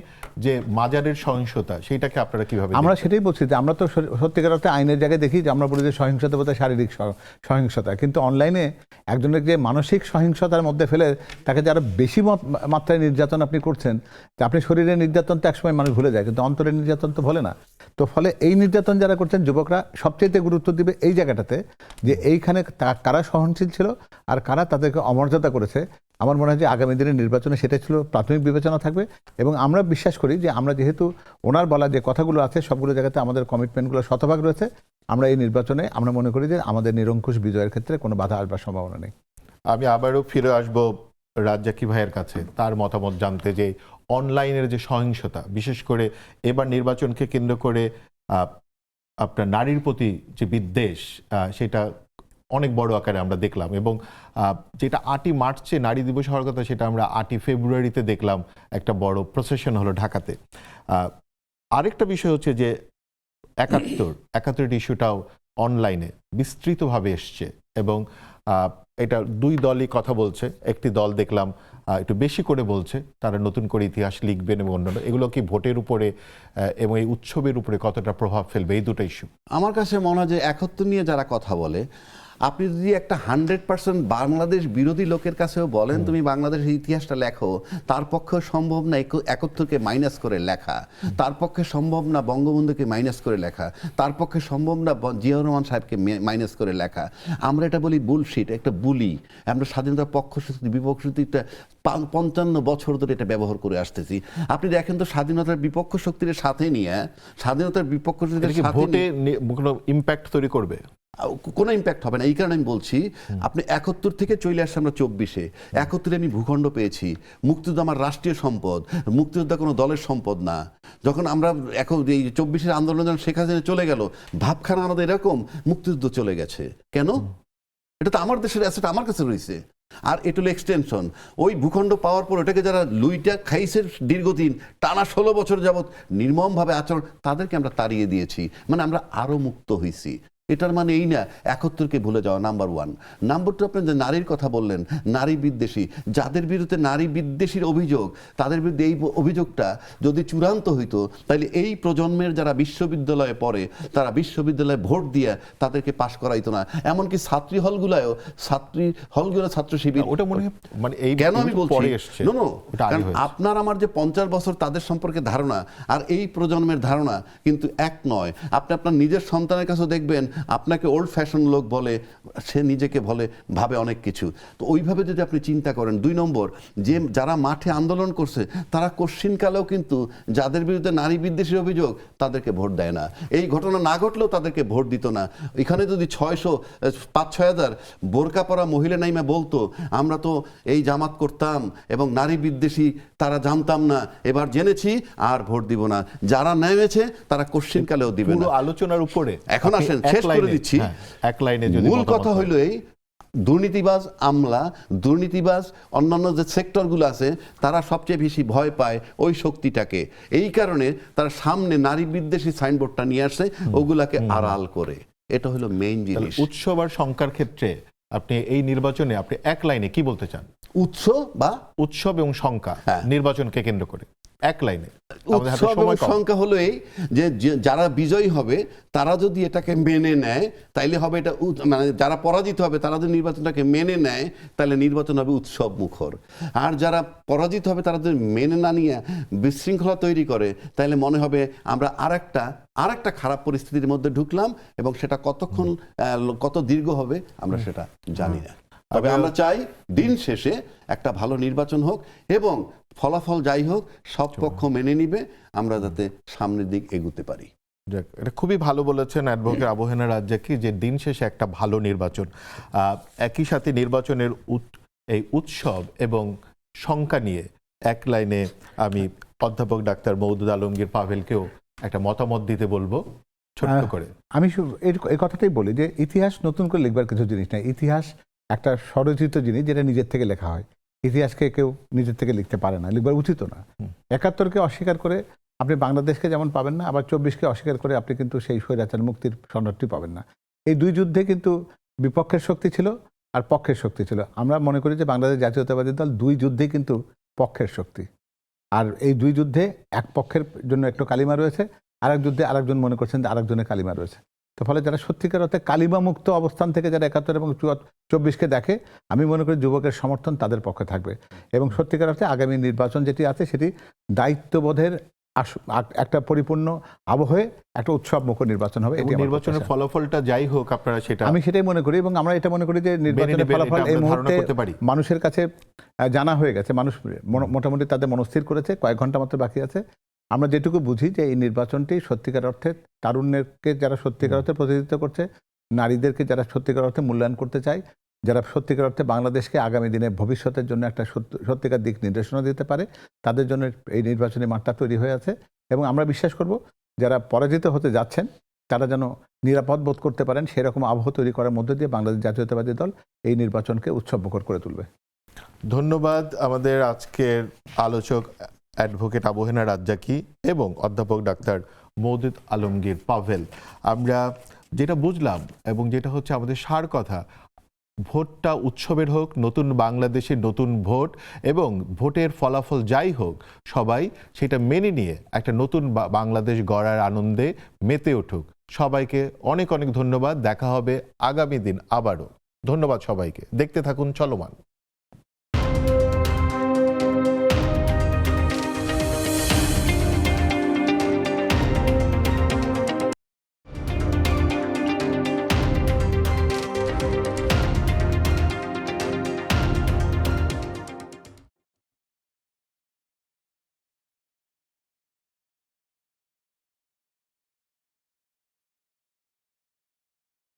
Speaker 1: যে মাজারের সহিংসতা, সেইটাকে আপনারা কিভাবে?
Speaker 2: আমরা সেটাই বলছি যে আমরা তো সত্যিকার অর্থে আইনের জায়গায় দেখি যে আমরা বলি যে সহিংসতা বলতে শারীরিক সহিংসতা, কিন্তু অনলাইনে একজনের যে মানসিক সহিংসতার মধ্যে ফেলে তাকে যারা বেশি মাত্রায় নির্যাতন আপনি করছেন, আপনি শরীরের নির্যাতন তো একসময় মানুষ ভুলে যায়, কিন্তু অন্তরের নির্যাতন তো ভোলে না। তো ফলে এই নির্যাতন যারা করছেন, যুবকরা সবচেয়ে গুরুত্ব দিবে এই জায়গাটাতে, যে এইখানে কারা সহনশীল ছিল আর কারা তাদেরকে অমর্যাদা করেছে। আমার মনে হয় যে আগামী দিনের নির্বাচনে সেটা ছিল প্রাথমিক বিবেচনা থাকবে, এবং আমরা বিশ্বাস করি যে আমরা যেহেতু ওনার বলা যে কথাগুলো আছে সবগুলো জায়গাতে আমাদের কমিটমেন্টগুলো শতভাগ রয়েছে, আমরা এই নির্বাচনে আমরা মনে করি যে আমাদের নিরঙ্কুশ বিজয়ের ক্ষেত্রে কোনো বাধা আসবার সম্ভাবনা নেই।
Speaker 1: আমি আবারও ফিরে আসব রাজ্জাকি ভাইয়ের কাছে, তার মতামত জানতে, যে অনলাইনের যে সহিংসতা, বিশেষ করে এবার নির্বাচনকে কেন্দ্র করে আপনার নারীর প্রতি যে বিদ্বেষ, সেটা অনেক বড় আকারে আমরা দেখলাম, এবং যেটা 8ই মার্চে নারী দিবস হওয়ার কথা, সেটা আমরা 8ই ফেব্রুয়ারিতে দেখলাম একটা বড় প্রসেশন হলো ঢাকাতে। আরেকটা বিষয় হচ্ছে যে 71 ইস্যুটাও অনলাইনে বিস্তৃতভাবে এসছে, এবং এটা দুই দলই কথা বলছে। একটি দল দেখলাম একটু বেশি করে বলছে তারা নতুন করে ইতিহাস লিখবেন, এবং অন্যান্য এগুলো কি ভোটের উপরে এবং এই উৎসবের উপরে কতটা প্রভাব ফেলবে, এই দুটো ইস্যু?
Speaker 3: আমার কাছে মনে হয় যে 71 নিয়ে যারা কথা বলে, আপনি যদি একটা 100% বাংলাদেশ বিরোধী লোকের কাছেও বলেন তুমি বাংলাদেশের ইতিহাসটা লেখো, তার পক্ষে সম্ভব না 71কে মাইনাস করে লেখা, তার পক্ষে সম্ভব না বঙ্গবন্ধুকে মাইনাস করে লেখা, তার পক্ষে সম্ভব না জিয়াউর রহমান সাহেবকে মাইনাস করে লেখা। আমরা এটা বলি বুলশিট, একটা বুলি। আমরা স্বাধীনতার পক্ষশ্রুতি বিপক্ষশ্রুতিটা 55 বছর ধরে এটা ব্যবহার করে আসতেছি। আপনি দেখেন তো স্বাধীনতার বিপক্ষ শক্তির সাথে নিয়ে, স্বাধীনতার বিপক্ষ শক্তির সাথে
Speaker 1: ভোটে কোনো ইম্প্যাক্ট তৈরি করবে?
Speaker 3: কোনো ইম্প্যাক্ট হবে না। এই কারণে আমি বলছি, আপনি 71 থেকে চলে আসছে আমরা 24-এ। 71-এ আমি ভূখণ্ড পেয়েছি, মুক্তিযুদ্ধ আমার রাষ্ট্রীয় সম্পদ, মুক্তিযোদ্ধা কোনো দলের সম্পদ না। যখন আমরা এখন এই 24-এর আন্দোলন যখন শেখ হাসিনা চলে গেল, ভাবখানা আমাদের এরকম মুক্তিযুদ্ধ চলে গেছে কেন? এটা তো আমার দেশের অ্যাসেট, আমার কাছে রয়েছে। আর এটা হলো এক্সটেনশন। ওই ভূখণ্ড পাওয়ার পর ওটাকে যারা লুইটা খাইছে দীর্ঘদিন টানা 16 বছর যাবৎ নির্মমভাবে আচরণ, তাদেরকে আমরা তাড়িয়ে দিয়েছি, মানে আমরা আরো মুক্ত হয়েছি। এটার মানে এই না 71কে ভুলে যাওয়া, নাম্বার 1। নাম্বার 2, আপনি যে নারীর কথা বললেন, নারী বিদ্বেষী, যাদের বিরুদ্ধে নারী বিদ্বেষীর অভিযোগ, তাদের বিরুদ্ধে এই অভিযোগটা যদি চূড়ান্ত হইতো, তাহলে এই প্রজন্মের যারা বিশ্ববিদ্যালয়ে পড়ে, তারা বিশ্ববিদ্যালয়ে ভোট দিয়ে তাদেরকে পাশ করাইতো না। এমনকি ছাত্রী হলগুলো ছাত্র শিবির,
Speaker 1: ওটা মনে হয় মানে এই
Speaker 3: কেন আমি বলছি
Speaker 1: পরে এসছে।
Speaker 3: নো, কারণ আপনার আমার যে 50 বছর তাদের সম্পর্কে ধারণা আর এই প্রজন্মের ধারণা কিন্তু এক নয়। আপনি আপনার নিজের সন্তানের কাছে দেখবেন, আপনাকে ওল্ড ফ্যাশন লোক বলে, সে নিজেকে ভাবে অনেক কিছু। তো ওইভাবে যদি আপনি চিন্তা করেন, 2 নম্বর, যে যারা মাঠে আন্দোলন করছে তারা কোশ্চিনকালেও কিন্তু যাদের বিরুদ্ধে নারী বিদ্বেষের অভিযোগ, তাদেরকে ভোট দেয় না। এই ঘটনা না ঘটলেও তাদেরকে ভোট দিত না। এখানে যদি 5-6 হাজার বোরকা পরা মহিলা নাইমা বলতো আমরা তো এই জামাত করতাম এবং নারী বিদ্বেষী তারা জানতাম না, এবার জেনেছি, আর ভোট দিব না, যারা নেমেছে তারা কোশ্চিনকালেও দিবে না।
Speaker 1: পুরো আলোচনার উপরে
Speaker 3: এখন আসেন, শেষ করে দিচ্ছি।
Speaker 1: এক লাইনে
Speaker 3: মূল কথা হইল এই, দুর্নীতিবাজ আমলা, দুর্নীতিবাজ অন্যান্য যে সেক্টরগুলো আছে, তারা সবচেয়ে বেশি ভয় পায় ওই শক্তিটাকে। এই কারণে তারা সামনে নারী বিদ্বেষী সাইনবোর্ডটা নিয়ে আসে, ওগুলাকে আড়াল করে। এটা হলো মেইন জিনিস।
Speaker 1: উৎসব আর সংখ্যার ক্ষেত্রে আপনি এই নির্বাচনে আপনি এক লাইনে কি বলতে চান? উৎসব এবং সংখ্যা নির্বাচনকে কেন্দ্র করে এক লাইনে।
Speaker 3: উৎসব এবং সংখ্যা হলো এই যে যারা বিজয়ী হবে তারা যদি এটাকে মেনে নেয় তাইলে হবে এটা, মানে যারা পরাজিত হবে তারা যদি নির্বাচনটাকে মেনে নেয় তাহলে নির্বাচন হবে উৎসব মুখর। আর যারা পরাজিত হবে তারা যদি মেনে না নিয়ে বিশৃঙ্খলা তৈরি করে, তাহলে মনে হবে আমরা আরেকটা খারাপ পরিস্থিতির মধ্যে ঢুকলাম, এবং সেটা কত দীর্ঘ হবে আমরা সেটা জানি না। তবে আমরা চাই দিন শেষে একটা ভালো নির্বাচন হোক, এবং ফলাফল যাই হোক সব পক্ষ মেনে নিবে, আমরা যাতে সামনের দিক এগুতে পারি।
Speaker 1: এটা খুবই ভালো বলেছেন অ্যাডভোকেট আবু-হেনা রাজ্জাকী, যে দিন শেষে একটা ভালো নির্বাচন। একই সাথে নির্বাচনের এই উৎসব এবং সংখ্যা নিয়ে এক লাইনে আমি অধ্যাপক ডাক্তার মওদুদ আলমগীর পাভেলকেও একটা মতামত দিতে বলবো ছোট্ট করে।
Speaker 2: আমি এই কথাটাই বলি যে ইতিহাস নতুন করে লিখবার কিছু জিনিস নাই। ইতিহাস একটা স্বরচিত জিনিস, যেটা নিজের থেকে লেখা হয়। ইতিহাসকে কেউ নিজের থেকে লিখতে পারে না, লিখবার উচিত না। 71কে অস্বীকার করে আপনি বাংলাদেশকে যেমন পাবেন না, আবার 24কে অস্বীকার করে আপনি কিন্তু সেই স্বৈরাচার মুক্তির সনদটি পাবেন না। এই 2 যুদ্ধে কিন্তু বিপক্ষের শক্তি ছিল আর পক্ষের শক্তি ছিল। আমরা মনে করি যে বাংলাদেশ জাতীয়তাবাদী দল 2 যুদ্ধেই কিন্তু পক্ষের শক্তি। আর এই 2 যুদ্ধে এক পক্ষের জন্য একটু কালিমা রয়েছে, আরেক যুদ্ধে আরেকজন মনে করছেন যে আরেকজনের কালিমা রয়েছে। তো ফলে যারা সত্যিকার অর্থে কালিমা মুক্ত অবস্থান থেকে যারা 71 এবং 24কে দেখে, আমি মনে করি যুবকের সমর্থন তাদের পক্ষে থাকবে। এবং সত্যিকার অর্থে আগামী নির্বাচন যেটি আছে সেটি দায়িত্ববোধের একটা পরিপূর্ণ আবহে একটা উৎসব মুখর নির্বাচন হবে।
Speaker 1: নির্বাচনের ফলাফলটা যাই হোক আপনারা সেটা,
Speaker 2: আমি সেটাই মনে করি, এবং আমরা এটা মনে করি যে নির্বাচনের ফলাফল এই মুহূর্তে মানুষের কাছে জানা হয়ে গেছে। মানুষ মোটামুটি তাদের মনস্থির করেছে, কয়েক ঘন্টা মাত্র বাকি আছে। আমরা যেটুকু বুঝি যে এই নির্বাচনটি সত্যিকার অর্থে তারুণ্যকে যারা সত্যিকার অর্থে প্রতিনিধিত্ব করছে, নারীদেরকে যারা সত্যিকার অর্থে মূল্যায়ন করতে চায়, যারা সত্যিকার অর্থে বাংলাদেশকে আগামী দিনে ভবিষ্যতের জন্য একটা সত্যিকার দিক নির্দেশনা দিতে পারে, তাদের জন্য এই নির্বাচনী মাঠটা তৈরি হয়ে আছে। এবং আমরা বিশ্বাস করব যারা পরাজিত হতে যাচ্ছেন তারা যেন নিরাপদ বোধ করতে পারেন, সেরকম আবহ তৈরি করার মধ্যে দিয়ে বাংলাদেশ জাতীয়তাবাদী দল এই নির্বাচনকে উৎসবমুখর করে তুলবে।
Speaker 1: ধন্যবাদ আমাদের আজকের আলোচক অ্যাডভোকেট আবু-হেনা রাজ্জাকী এবং অধ্যাপক ডাক্তার মওদুদ আলমগীর পাভেল। আমরা যেটা বুঝলাম এবং যেটা হচ্ছে আমাদের সার কথা, ভোটটা উৎসবের হোক, নতুন বাংলাদেশের নতুন ভোট, এবং ভোটের ফলাফল যাই হোক সবাই সেটা মেনে নিয়ে একটা নতুন বাংলাদেশ গড়ার আনন্দে মেতে উঠুক। সবাইকে অনেক অনেক ধন্যবাদ। দেখা হবে আগামী দিন আবারও। ধন্যবাদ সবাইকে। দেখতে থাকুন চলমান।